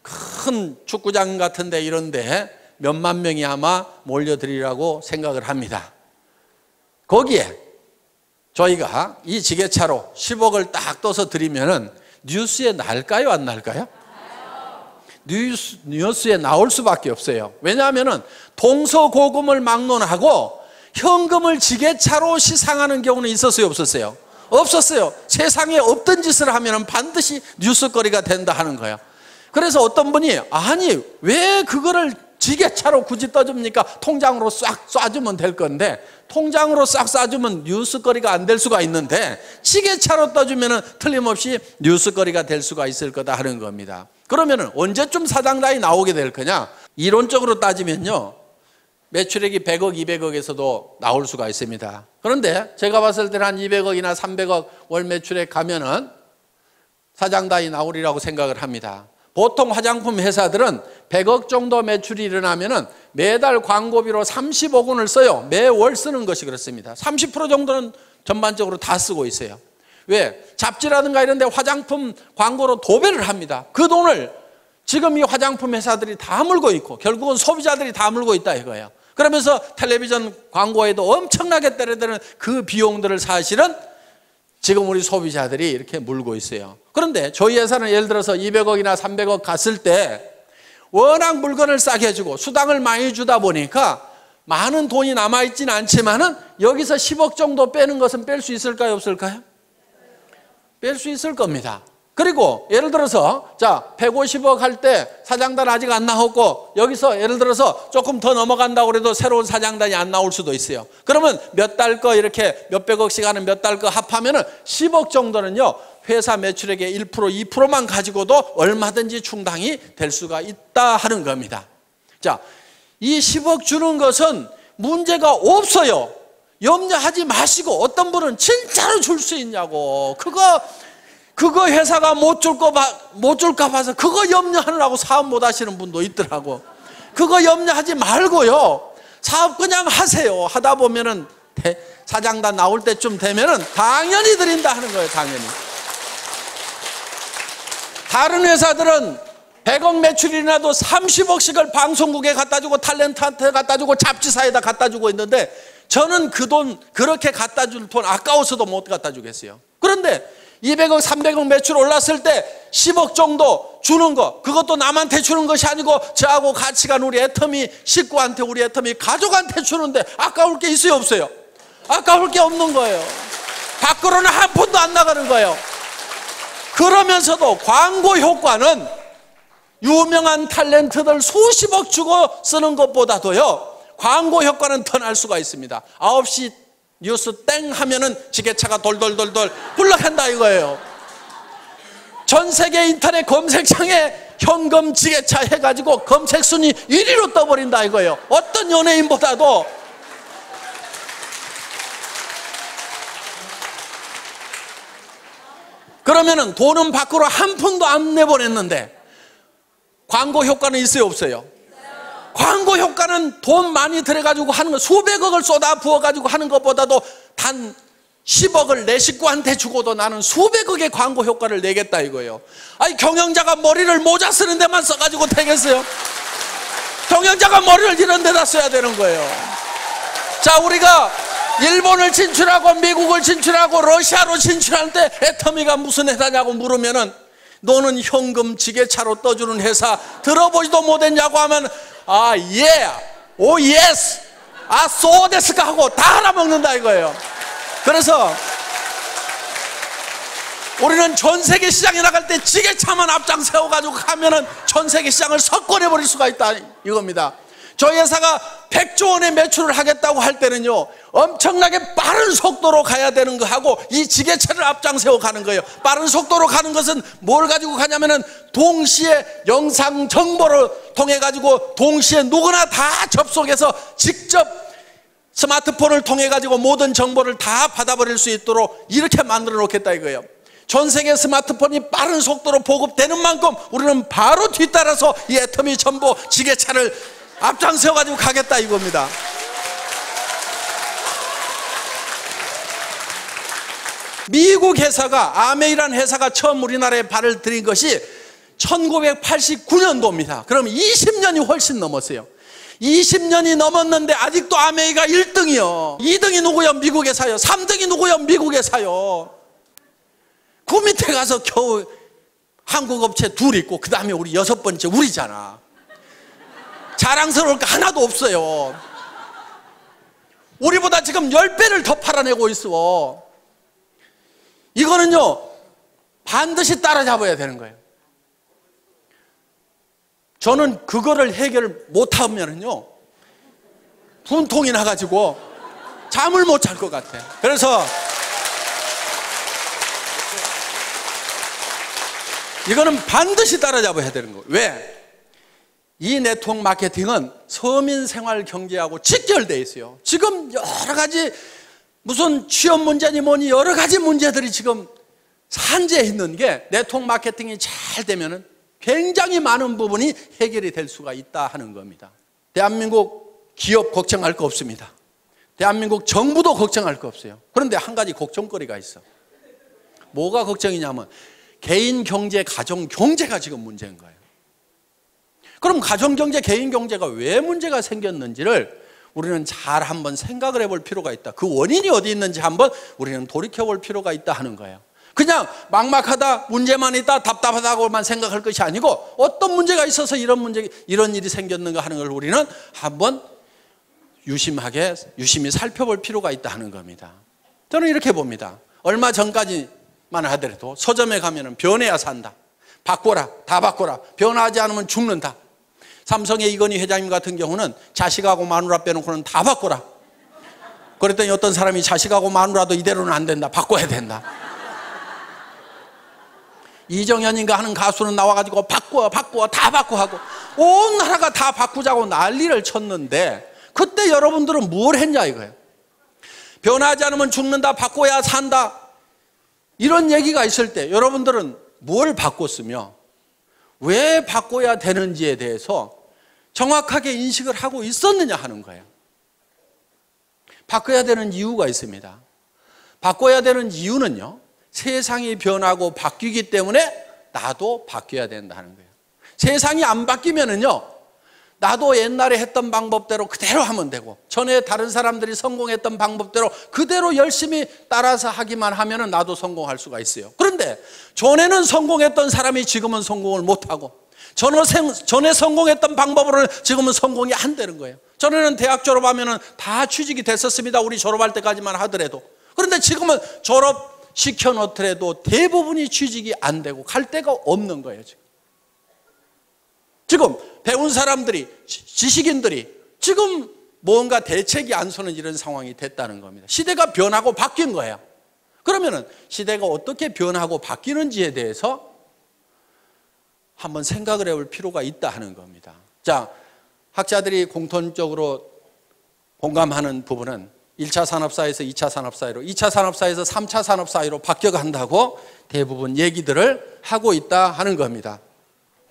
큰 축구장 같은데 이런데 몇만 명이 아마 몰려들이라고 생각을 합니다. 거기에 저희가 이 지게차로 10억을 딱 떠서 드리면은 뉴스에 날까요, 안 날까요? 뉴스에 나올 수밖에 없어요. 왜냐하면은 동서고금을 막론하고 현금을 지게차로 시상하는 경우는 있었어요, 없었어요? 없었어요. 세상에 없던 짓을 하면 반드시 뉴스거리가 된다 하는 거예요. 그래서 어떤 분이 아니 왜 그거를 지게차로 굳이 떠줍니까? 통장으로 싹 쏴주면 될 건데 통장으로 싹 쏴주면 뉴스거리가 안 될 수가 있는데 지게차로 떠주면 틀림없이 뉴스거리가 될 수가 있을 거다 하는 겁니다. 그러면 언제쯤 사장단이 나오게 될 거냐? 이론적으로 따지면요, 매출액이 100억, 200억에서도 나올 수가 있습니다. 그런데 제가 봤을 때는 한 200억이나 300억 월 매출액 가면은 사장단이 나오리라고 생각을 합니다. 보통 화장품 회사들은 100억 정도 매출이 일어나면은 매달 광고비로 30억 원을 써요. 매월 쓰는 것이 그렇습니다. 30% 정도는 전반적으로 다 쓰고 있어요. 왜? 잡지라든가 이런 데 화장품 광고로 도배를 합니다. 그 돈을 지금 이 화장품 회사들이 다 물고 있고 결국은 소비자들이 다 물고 있다 이거예요. 그러면서 텔레비전 광고에도 엄청나게 때려드는 그 비용들을 사실은 지금 우리 소비자들이 이렇게 물고 있어요. 그런데 저희 회사는 예를 들어서 200억이나 300억 갔을 때 워낙 물건을 싸게 주고 수당을 많이 주다 보니까 많은 돈이 남아있지는 않지만은 여기서 10억 정도 빼는 것은 뺄 수 있을까요, 없을까요? 뺄 수 있을 겁니다. 그리고 예를 들어서 자 150억 할 때 사장단 아직 안 나왔고 여기서 예를 들어서 조금 더 넘어간다고 해도 새로운 사장단이 안 나올 수도 있어요. 그러면 몇 달 거 이렇게 몇백억씩 하는 몇 달 거 합하면은 10억 정도는요 회사 매출액의 1% 2%만 가지고도 얼마든지 충당이 될 수가 있다 하는 겁니다. 자, 이 10억 주는 것은 문제가 없어요. 염려하지 마시고, 어떤 분은 진짜로 줄 수 있냐고, 그거 회사가 못 줄까 봐서 그거 염려하느라고 사업 못 하시는 분도 있더라고. 그거 염려하지 말고요, 사업 그냥 하세요. 하다 보면은 사장단 나올 때쯤 되면은 당연히 드린다 하는 거예요. 당연히. 다른 회사들은 100억 매출이 나도 30억씩을 방송국에 갖다 주고 탤런트한테 갖다 주고 잡지사에다 갖다 주고 있는데 저는 그 돈, 그렇게 갖다 줄 돈 아까워서도 못 갖다 주겠어요. 그런데 200억, 300억 매출 올랐을 때 10억 정도 주는 거, 그것도 남한테 주는 것이 아니고 저하고 같이 간 우리 애터미 식구한테, 우리 애터미 가족한테 주는데 아까울 게 있어요, 없어요? 아까울 게 없는 거예요. 밖으로는 한 푼도 안 나가는 거예요. 그러면서도 광고 효과는 유명한 탤런트들 수십억 주고 쓰는 것보다도요 광고 효과는 더 날 수가 있습니다. 9시 뉴스 땡 하면은 지게차가 돌돌돌돌 굴러간다 이거예요. 전 세계 인터넷 검색창에 현금 지게차 해가지고 검색 순위 1위로 떠버린다 이거예요. 어떤 연예인보다도. 그러면은 돈은 밖으로 한 푼도 안 내보냈는데 광고 효과는 있어요, 없어요? 광고 효과는 돈 많이 들여가지고 하는 거, 수백억을 쏟아 부어가지고 하는 것보다도 단 10억을 내 식구한테 주고도 나는 수백억의 광고 효과를 내겠다 이거예요. 아니, 경영자가 머리를 모자 쓰는 데만 써가지고 되겠어요? 경영자가 머리를 이런 데다 써야 되는 거예요. 자, 우리가 일본을 진출하고 미국을 진출하고 러시아로 진출할 때 애터미가 무슨 회사냐고 물으면은 너는 현금 지게차로 떠주는 회사 들어보지도 못했냐고 하면 아, 예, 오, 예스, 아, 소데스까 하고 다 알아먹는다 이거예요. 그래서 우리는 전 세계 시장에 나갈 때 지게차만 앞장 세워가지고 가면은 전 세계 시장을 석권해버릴 수가 있다 이겁니다. 저희 회사가 100조 원의 매출을 하겠다고 할 때는요, 엄청나게 빠른 속도로 가야 되는 거하고 이 지게차를 앞장 세워 가는 거예요. 빠른 속도로 가는 것은 뭘 가지고 가냐면은 동시에 영상 정보를 통해 가지고 동시에 누구나 다 접속해서 직접 스마트폰을 통해 가지고 모든 정보를 다 받아버릴 수 있도록 이렇게 만들어 놓겠다 이거예요. 전 세계 스마트폰이 빠른 속도로 보급되는 만큼 우리는 바로 뒤따라서 이 애터미 정보 지게차를 앞장서 가지고 가겠다 이겁니다. 미국 회사가 아메이라는 회사가 처음 우리나라에 발을 들인 것이 1989년도입니다. 그럼 20년이 훨씬 넘었어요. 20년이 넘었는데 아직도 아메이가 1등이요. 2등이 누구요? 미국 회사요. 3등이 누구요? 미국 회사요. 그 밑에 가서 겨우 한국 업체 둘 있고 그 다음에 우리 6번째 우리잖아. 자랑스러울 거 하나도 없어요. 우리보다 지금 10배를 더 팔아내고 있어. 이거는요, 반드시 따라잡아야 되는 거예요. 저는 그거를 해결 못하면은요, 분통이 나가지고 잠을 못 잘 것 같아. 그래서 이거는 반드시 따라잡아야 되는 거예요. 왜? 이 네트워크 마케팅은 서민 생활 경제하고 직결되어 있어요. 지금 여러 가지 무슨 취업 문제니 뭐니 여러 가지 문제들이 지금 산재해 있는 게 네트워크 마케팅이 잘 되면은 굉장히 많은 부분이 해결이 될 수가 있다 하는 겁니다. 대한민국 기업 걱정할 거 없습니다. 대한민국 정부도 걱정할 거 없어요. 그런데 한 가지 걱정거리가 있어. 뭐가 걱정이냐면 개인 경제, 가정 경제가 지금 문제인 거예요. 그럼 가정 경제, 개인 경제가 왜 문제가 생겼는지를 우리는 잘 한번 생각을 해볼 필요가 있다. 그 원인이 어디 있는지 한번 우리는 돌이켜볼 필요가 있다 하는 거예요. 그냥 막막하다, 문제만 있다, 답답하다고만 생각할 것이 아니고 어떤 문제가 있어서 이런 일이 생겼는가 하는 걸 우리는 한번 유심히 살펴볼 필요가 있다 하는 겁니다. 저는 이렇게 봅니다. 얼마 전까지만 하더라도 서점에 가면은 변해야 산다. 바꿔라, 다 바꿔라. 변하지 않으면 죽는다. 삼성의 이건희 회장님 같은 경우는 자식하고 마누라 빼놓고는 다 바꿔라. 그랬더니 어떤 사람이 자식하고 마누라도 이대로는 안 된다. 바꿔야 된다. 이정현인가 하는 가수는 나와가지고 바꿔 다 바꿔 하고 온 나라가 다 바꾸자고 난리를 쳤는데 그때 여러분들은 뭘 했냐 이거예요. 변하지 않으면 죽는다, 바꿔야 산다, 이런 얘기가 있을 때 여러분들은 뭘 바꿨으며 왜 바꿔야 되는지에 대해서 정확하게 인식을 하고 있었느냐 하는 거예요. 바꿔야 되는 이유가 있습니다. 바꿔야 되는 이유는요, 세상이 변하고 바뀌기 때문에 나도 바뀌어야 된다는 거예요. 세상이 안 바뀌면은요, 나도 옛날에 했던 방법대로 그대로 하면 되고 전에 다른 사람들이 성공했던 방법대로 그대로 열심히 따라서 하기만 하면은 나도 성공할 수가 있어요. 그런데 전에는 성공했던 사람이 지금은 성공을 못하고 전에 성공했던 방법으로는 지금은 성공이 안 되는 거예요. 전에는 대학 졸업하면은 다 취직이 됐었습니다. 우리 졸업할 때까지만 하더라도. 그런데 지금은 졸업시켜 놓더라도 대부분이 취직이 안 되고 갈 데가 없는 거예요. 지금 배운 사람들이, 지식인들이 지금 뭔가 대책이 안 서는 이런 상황이 됐다는 겁니다. 시대가 변하고 바뀐 거예요. 그러면은 시대가 어떻게 변하고 바뀌는지에 대해서 한번 생각을 해볼 필요가 있다 하는 겁니다. 자, 학자들이 공통적으로 공감하는 부분은 1차 산업사회에서 2차 산업사회로, 2차 산업사회에서 3차 산업사회로 바뀌어간다고 대부분 얘기들을 하고 있다 하는 겁니다.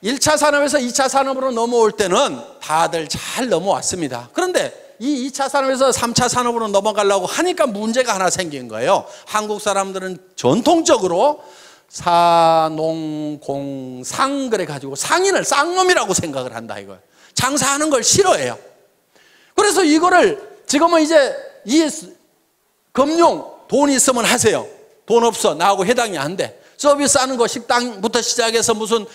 1차 산업에서 2차 산업으로 넘어올 때는 다들 잘 넘어왔습니다. 그런데 이 2차 산업에서 3차 산업으로 넘어가려고 하니까 문제가 하나 생긴 거예요. 한국 사람들은 전통적으로 사농공상 그래가지고 상인을 쌍놈이라고 생각을 한다 이거예요. 장사하는 걸 싫어해요. 그래서 이거를 지금은 이제 이 금융 돈 있으면 하세요. 돈 없어 나하고 해당이 안 돼. 서비스 하는 거 식당부터 시작해서 무슨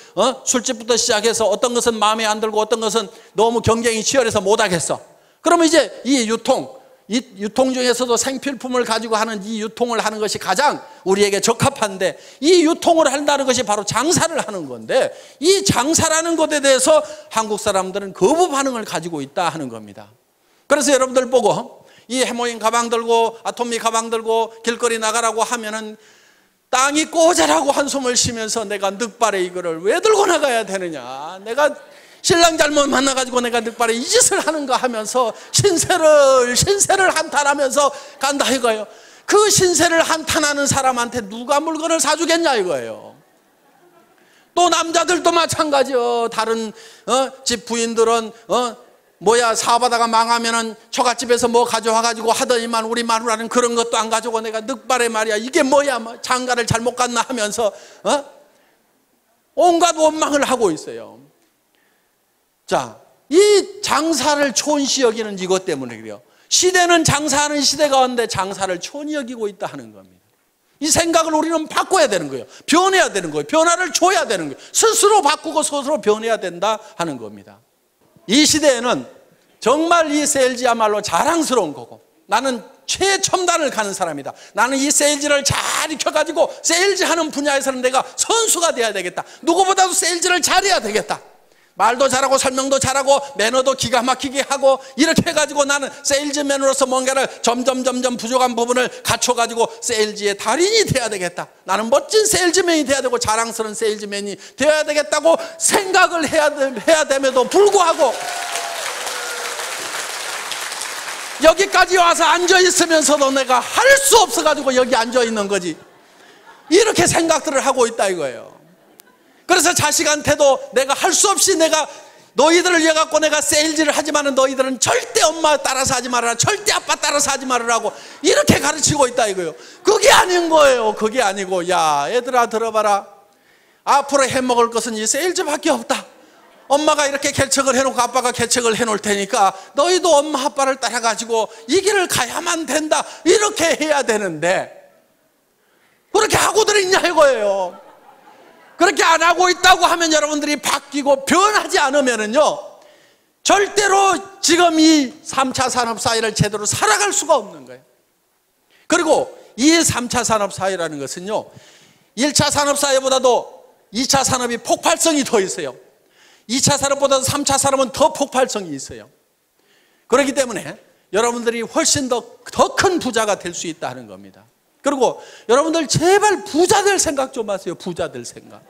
술집부터 시작해서 어떤 것은 마음에 안 들고 어떤 것은 너무 경쟁이 치열해서 못 하겠어. 그러면 이제 이 유통 중에서도 생필품을 가지고 하는 이 유통을 하는 것이 가장 우리에게 적합한데 이 유통을 한다는 것이 바로 장사를 하는 건데 이 장사라는 것에 대해서 한국 사람들은 거부 반응을 가지고 있다 하는 겁니다. 그래서 여러분들 보고 이 해모인 가방 들고 아토미 가방 들고 길거리 나가라고 하면은 땅이 꼬자라고 한숨을 쉬면서 내가 늑발에 이거를 왜 들고 나가야 되느냐, 내가 신랑 잘못 만나가지고 내가 늑발에 이 짓을 하는가 하면서 신세를 한탄하면서 간다 이거예요. 그 신세를 한탄하는 사람한테 누가 물건을 사주겠냐 이거예요. 또 남자들도 마찬가지요. 다른 집 부인들은 사업하다가 망하면은 처갓집에서 뭐 가져와가지고 하더니만 우리 마누라는 그런 것도 안 가지고 내가 늑발에 말이야 이게 뭐야 뭐 장가를 잘못 갔나 하면서 온갖 원망을 하고 있어요. 자, 이 장사를 촌시 여기는 이것 때문에 그래요. 시대는 장사하는 시대 가운데 장사를 촌히 여기고 있다 하는 겁니다. 이 생각을 우리는 바꿔야 되는 거예요. 변해야 되는 거예요. 변화를 줘야 되는 거예요. 스스로 바꾸고 스스로 변해야 된다 하는 겁니다. 이 시대에는 정말 이 세일즈야말로 자랑스러운 거고 나는 최첨단을 가는 사람이다. 나는 이 세일즈를 잘 익혀가지고 세일즈하는 분야에서는 내가 선수가 돼야 되겠다. 누구보다도 세일즈를 잘해야 되겠다. 말도 잘하고 설명도 잘하고 매너도 기가 막히게 하고 이렇게 해가지고 나는 세일즈맨으로서 뭔가를 점점 부족한 부분을 갖춰가지고 세일즈의 달인이 돼야 되겠다. 나는 멋진 세일즈맨이 돼야 되고 자랑스러운 세일즈맨이 되어야 되겠다고 생각을 해야 됨에도 불구하고 여기까지 와서 앉아있으면서도 내가 할 수 없어가지고 여기 앉아있는 거지. 이렇게 생각들을 하고 있다 이거예요. 그래서 자식한테도 내가 할 수 없이 내가 너희들을 위해 갖고 내가 세일즈를 하지만은 너희들은 절대 엄마 따라서 하지 말아라. 절대 아빠 따라서 하지 말으라고 이렇게 가르치고 있다 이거예요. 그게 아닌 거예요. 그게 아니고 야 얘들아 들어봐라. 앞으로 해먹을 것은 이 세일즈밖에 없다. 엄마가 이렇게 개척을 해놓고 아빠가 개척을 해놓을 테니까 너희도 엄마 아빠를 따라가지고 이 길을 가야만 된다. 이렇게 해야 되는데 그렇게 하고들 있냐 이거예요. 그렇게 안 하고 있다고 하면 여러분들이 바뀌고 변하지 않으면은요 절대로 지금 이 3차 산업사회를 제대로 살아갈 수가 없는 거예요. 그리고 이 3차 산업사회라는 것은요 1차 산업사회보다도 2차 산업이 폭발성이 더 있어요. 2차 산업보다도 3차 산업은 더 폭발성이 있어요. 그렇기 때문에 여러분들이 훨씬 더 큰 부자가 될 수 있다는 겁니다. 그리고 여러분들 제발 부자들 생각 좀 하세요. 부자들 생각.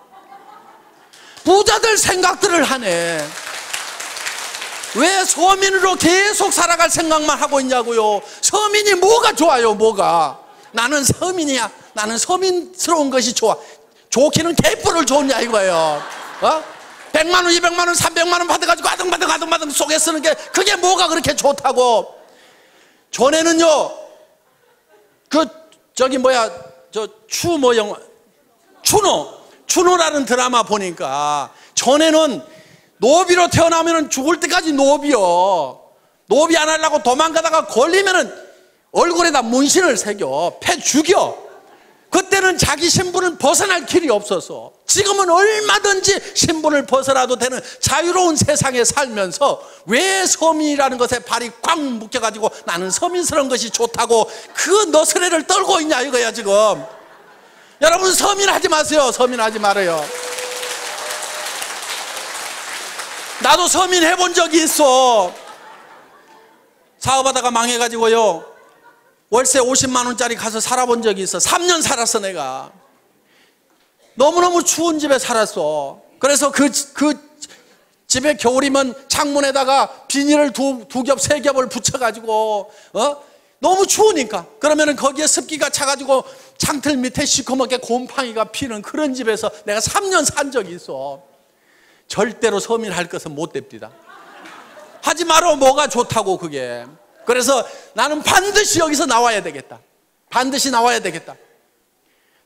부자들 생각들을 하네. 왜 서민으로 계속 살아갈 생각만 하고 있냐고요. 서민이 뭐가 좋아요 뭐가. 나는 서민이야. 나는 서민스러운 것이 좋아. 좋기는 개뿔을 좋냐 이거예요. 100만 원 200만 원 300만 원 받아가지고 아등바등 속에 쓰는 게 그게 뭐가 그렇게 좋다고. 전에는요 추노라는 드라마 보니까 전에는 노비로 태어나면 죽을 때까지 노비요. 노비 안 하려고 도망가다가 걸리면은 얼굴에다 문신을 새겨 패 죽여. 그때는 자기 신분을 벗어날 길이 없어서 지금은 얼마든지 신분을 벗어나도 되는 자유로운 세상에 살면서 왜 서민이라는 것에 발이 꽉 묶여가지고 나는 서민스러운 것이 좋다고 그 너스레를 떨고 있냐 이거야 지금. 여러분 서민하지 마세요. 서민하지 말아요. 나도 서민 해본 적이 있어. 사업하다가 망해가지고요 월세 50만 원짜리 가서 살아본 적이 있어. 3년 살았어 내가. 너무너무 추운 집에 살았어. 그래서 그 집에 겨울이면 창문에다가 비닐을 두 겹, 세 겹을 붙여가지고 너무 추우니까 그러면은 거기에 습기가 차가지고 창틀 밑에 시커멓게 곰팡이가 피는 그런 집에서 내가 3년 산 적이 있어. 절대로 서민할 것은 못 됩니다. 하지 마라. 뭐가 좋다고 그게. 그래서 나는 반드시 여기서 나와야 되겠다. 반드시 나와야 되겠다.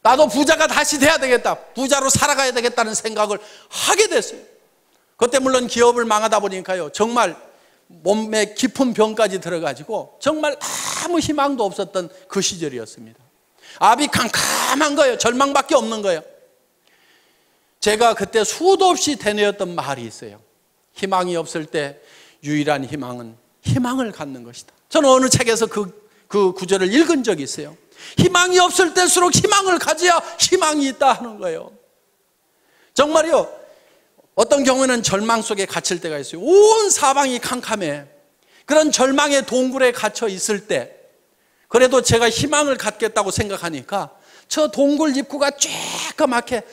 나도 부자가 다시 돼야 되겠다. 부자로 살아가야 되겠다는 생각을 하게 됐어요. 그때 물론 기업을 망하다 보니까요, 정말 몸에 깊은 병까지 들어가지고 정말 아무 희망도 없었던 그 시절이었습니다. 앞이 캄캄한 거예요. 절망밖에 없는 거예요. 제가 그때 수도 없이 되뇌었던 말이 있어요. 희망이 없을 때 유일한 희망은 희망을 갖는 것이다. 저는 어느 책에서 그 구절을 읽은 적이 있어요. 희망이 없을 때일수록 희망을 가져야 희망이 있다 하는 거예요. 정말요, 어떤 경우에는 절망 속에 갇힐 때가 있어요. 온 사방이 캄캄해. 그런 절망의 동굴에 갇혀 있을 때 그래도 제가 희망을 갖겠다고 생각하니까 저 동굴 입구가 쬐까맣게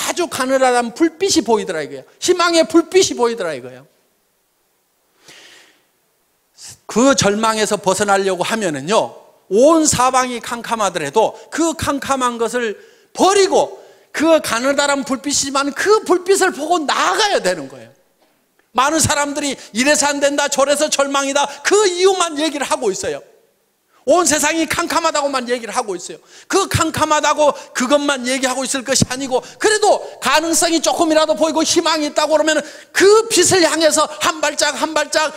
아주 가느다란 불빛이 보이더라 이거예요. 희망의 불빛이 보이더라 이거예요. 그 절망에서 벗어나려고 하면은요, 온 사방이 캄캄하더라도 그 캄캄한 것을 버리고 그 가느다란 불빛이지만 그 불빛을 보고 나아가야 되는 거예요. 많은 사람들이 이래서 안 된다, 저래서 절망이다, 그 이유만 얘기를 하고 있어요. 온 세상이 캄캄하다고만 얘기를 하고 있어요. 그 캄캄하다고 그것만 얘기하고 있을 것이 아니고, 그래도 가능성이 조금이라도 보이고 희망이 있다고 그러면 그 빛을 향해서 한 발짝 한 발짝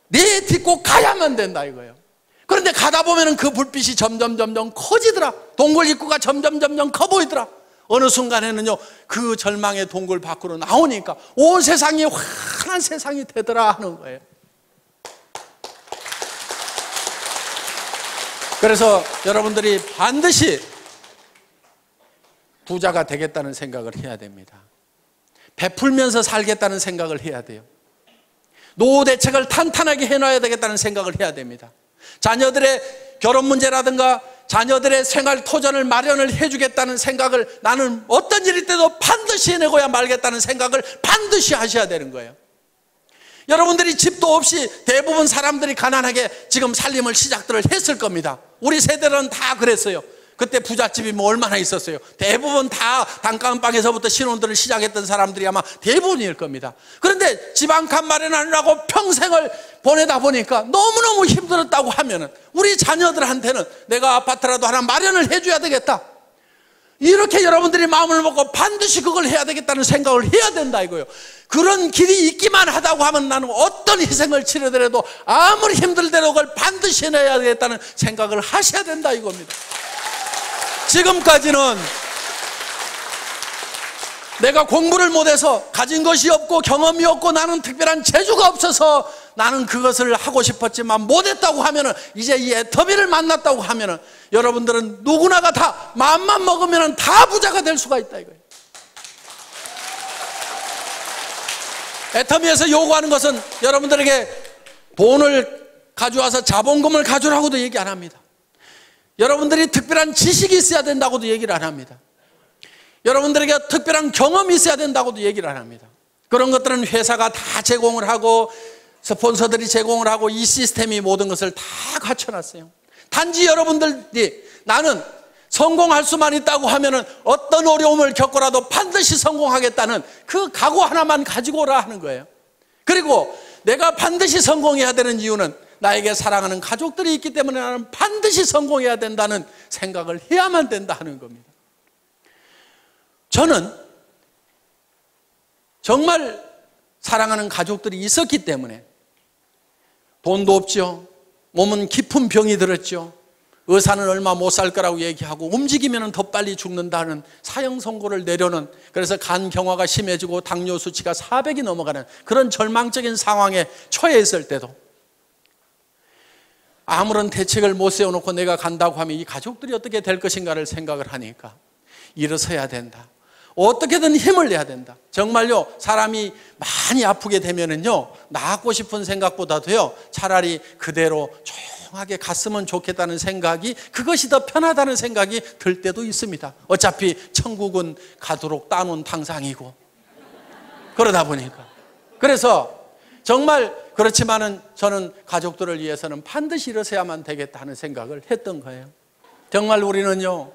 내딛고 가야만 된다 이거예요. 그런데 가다 보면 그 불빛이 점점 커지더라. 동굴 입구가 점점 커 보이더라. 어느 순간에는요, 그 절망의 동굴 밖으로 나오니까 온 세상이 환한 세상이 되더라 하는 거예요. 그래서 여러분들이 반드시 부자가 되겠다는 생각을 해야 됩니다. 베풀면서 살겠다는 생각을 해야 돼요. 노후 대책을 탄탄하게 해놔야 되겠다는 생각을 해야 됩니다. 자녀들의 결혼 문제라든가 자녀들의 생활 토전을 마련을 해주겠다는 생각을 나는 어떤 일일 때도 반드시 해내고야 말겠다는 생각을 반드시 하셔야 되는 거예요. 여러분들이 집도 없이 대부분 사람들이 가난하게 지금 살림을 시작들을 했을 겁니다. 우리 세대는 다 그랬어요. 그때 부잣집이 뭐 얼마나 있었어요. 대부분 다 단가은 방에서부터 신혼들을 시작했던 사람들이 아마 대부분일 겁니다. 그런데 집 한 칸 마련하느라고 평생을 보내다 보니까 너무너무 힘들었다고 하면은 우리 자녀들한테는 내가 아파트라도 하나 마련을 해줘야 되겠다, 이렇게 여러분들이 마음을 먹고 반드시 그걸 해야 되겠다는 생각을 해야 된다 이거예요. 그런 길이 있기만 하다고 하면 나는 어떤 희생을 치르더라도 아무리 힘들더라도 그걸 반드시 해내야 되겠다는 생각을 하셔야 된다 이겁니다. 지금까지는 내가 공부를 못해서 가진 것이 없고 경험이 없고 나는 특별한 재주가 없어서 나는 그것을 하고 싶었지만 못했다고 하면은, 이제 이 애터미를 만났다고 하면은 여러분들은 누구나가 다 마음만 먹으면 다 부자가 될 수가 있다 이거예요. 애터미에서 요구하는 것은 여러분들에게 돈을 가져와서 자본금을 가져라고도 얘기 안 합니다. 여러분들이 특별한 지식이 있어야 된다고도 얘기를 안 합니다. 여러분들에게 특별한 경험이 있어야 된다고도 얘기를 안 합니다. 그런 것들은 회사가 다 제공을 하고 스폰서들이 제공을 하고 이 시스템이 모든 것을 다 갖춰놨어요. 단지 여러분들이 나는 성공할 수만 있다고 하면은 어떤 어려움을 겪고라도 반드시 성공하겠다는 그 각오 하나만 가지고 오라 하는 거예요. 그리고 내가 반드시 성공해야 되는 이유는 나에게 사랑하는 가족들이 있기 때문에 나는 반드시 성공해야 된다는 생각을 해야만 된다 하는 겁니다. 저는 정말 사랑하는 가족들이 있었기 때문에 돈도 없죠. 몸은 깊은 병이 들었죠. 의사는 얼마 못 살 거라고 얘기하고 움직이면 더 빨리 죽는다는 사형 선고를 내려는, 그래서 간 경화가 심해지고 당뇨 수치가 400이 넘어가는 그런 절망적인 상황에 처해 있을 때도 아무런 대책을 못 세워놓고 내가 간다고 하면 이 가족들이 어떻게 될 것인가를 생각을 하니까 일어서야 된다. 어떻게든 힘을 내야 된다. 정말요, 사람이 많이 아프게 되면은요, 나았고 싶은 생각보다도요, 차라리 그대로 조용하게 갔으면 좋겠다는 생각이, 그것이 더 편하다는 생각이 들 때도 있습니다. 어차피 천국은 가도록 따놓은 탕상이고, 그러다 보니까. 그래서 정말 그렇지만은 저는 가족들을 위해서는 반드시 일어서야만 되겠다 하는 생각을 했던 거예요. 정말 우리는요,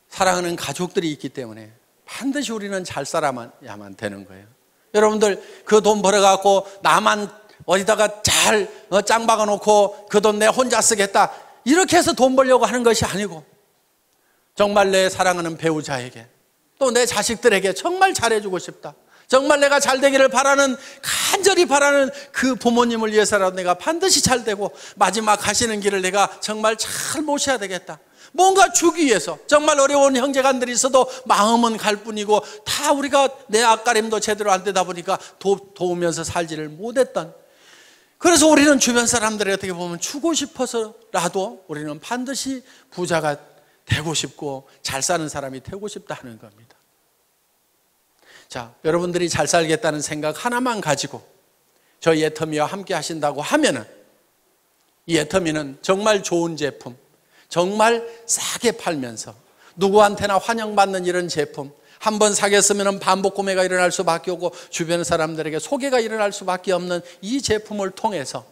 사랑하는 가족들이 있기 때문에 반드시 우리는 잘 살아야만 되는 거예요. 여러분들 그 돈 벌어갖고 나만 어디다가 잘 짱 박아놓고 그 돈 내 혼자 쓰겠다 이렇게 해서 돈 벌려고 하는 것이 아니고 정말 내 사랑하는 배우자에게 또 내 자식들에게 정말 잘해주고 싶다. 정말 내가 잘 되기를 바라는 간절히 바라는 그 부모님을 위해서라도 내가 반드시 잘 되고 마지막 가시는 길을 내가 정말 잘 모셔야 되겠다. 뭔가 주기 위해서 정말 어려운 형제간들이 있어도 마음은 갈 뿐이고 다 우리가 내 앞가림도 제대로 안 되다 보니까 도우면서 살지를 못했던, 그래서 우리는 주변 사람들이 어떻게 보면 주고 싶어서라도 우리는 반드시 부자가 되고 싶고 잘 사는 사람이 되고 싶다 하는 겁니다. 자, 여러분들이 잘 살겠다는 생각 하나만 가지고 저희 애터미와 함께 하신다고 하면은 이 애터미는 정말 좋은 제품, 정말 싸게 팔면서 누구한테나 환영받는 이런 제품, 한번 사겠으면 반복 구매가 일어날 수밖에 없고 주변 사람들에게 소개가 일어날 수밖에 없는 이 제품을 통해서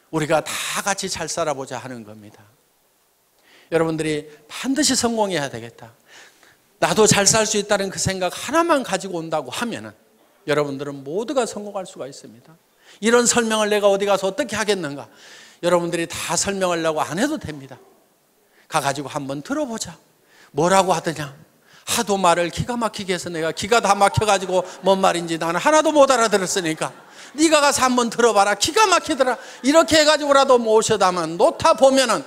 우리가 다 같이 잘 살아보자 하는 겁니다. 여러분들이 반드시 성공해야 되겠다, 나도 잘 살 수 있다는 그 생각 하나만 가지고 온다고 하면은 여러분들은 모두가 성공할 수가 있습니다. 이런 설명을 내가 어디 가서 어떻게 하겠는가? 여러분들이 다 설명하려고 안 해도 됩니다. 가가지고 한번 들어보자. 뭐라고 하더냐? 하도 말을 기가 막히게 해서 내가 기가 다 막혀가지고 뭔 말인지 나는 하나도 못 알아들었으니까 네가 가서 한번 들어봐라. 기가 막히더라. 이렇게 해가지고라도 모셔다만 놓다 보면은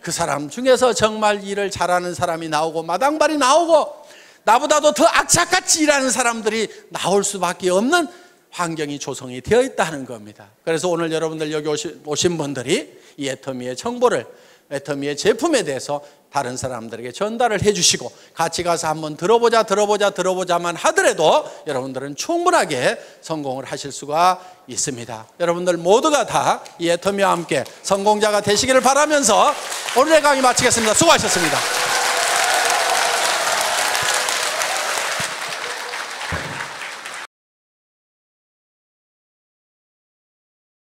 그 사람 중에서 정말 일을 잘하는 사람이 나오고 마당발이 나오고 나보다도 더 악착같이 일하는 사람들이 나올 수밖에 없는 환경이 조성이 되어 있다는 겁니다. 그래서 오늘 여러분들 여기 오신 분들이 이 애터미의 정보를, 애터미의 제품에 대해서 다른 사람들에게 전달을 해주시고 같이 가서 한번 들어보자만 하더라도 여러분들은 충분하게 성공을 하실 수가 있습니다. 여러분들 모두가 다 이 애터미와 함께 성공자가 되시기를 바라면서 오늘의 강의 마치겠습니다. 수고하셨습니다.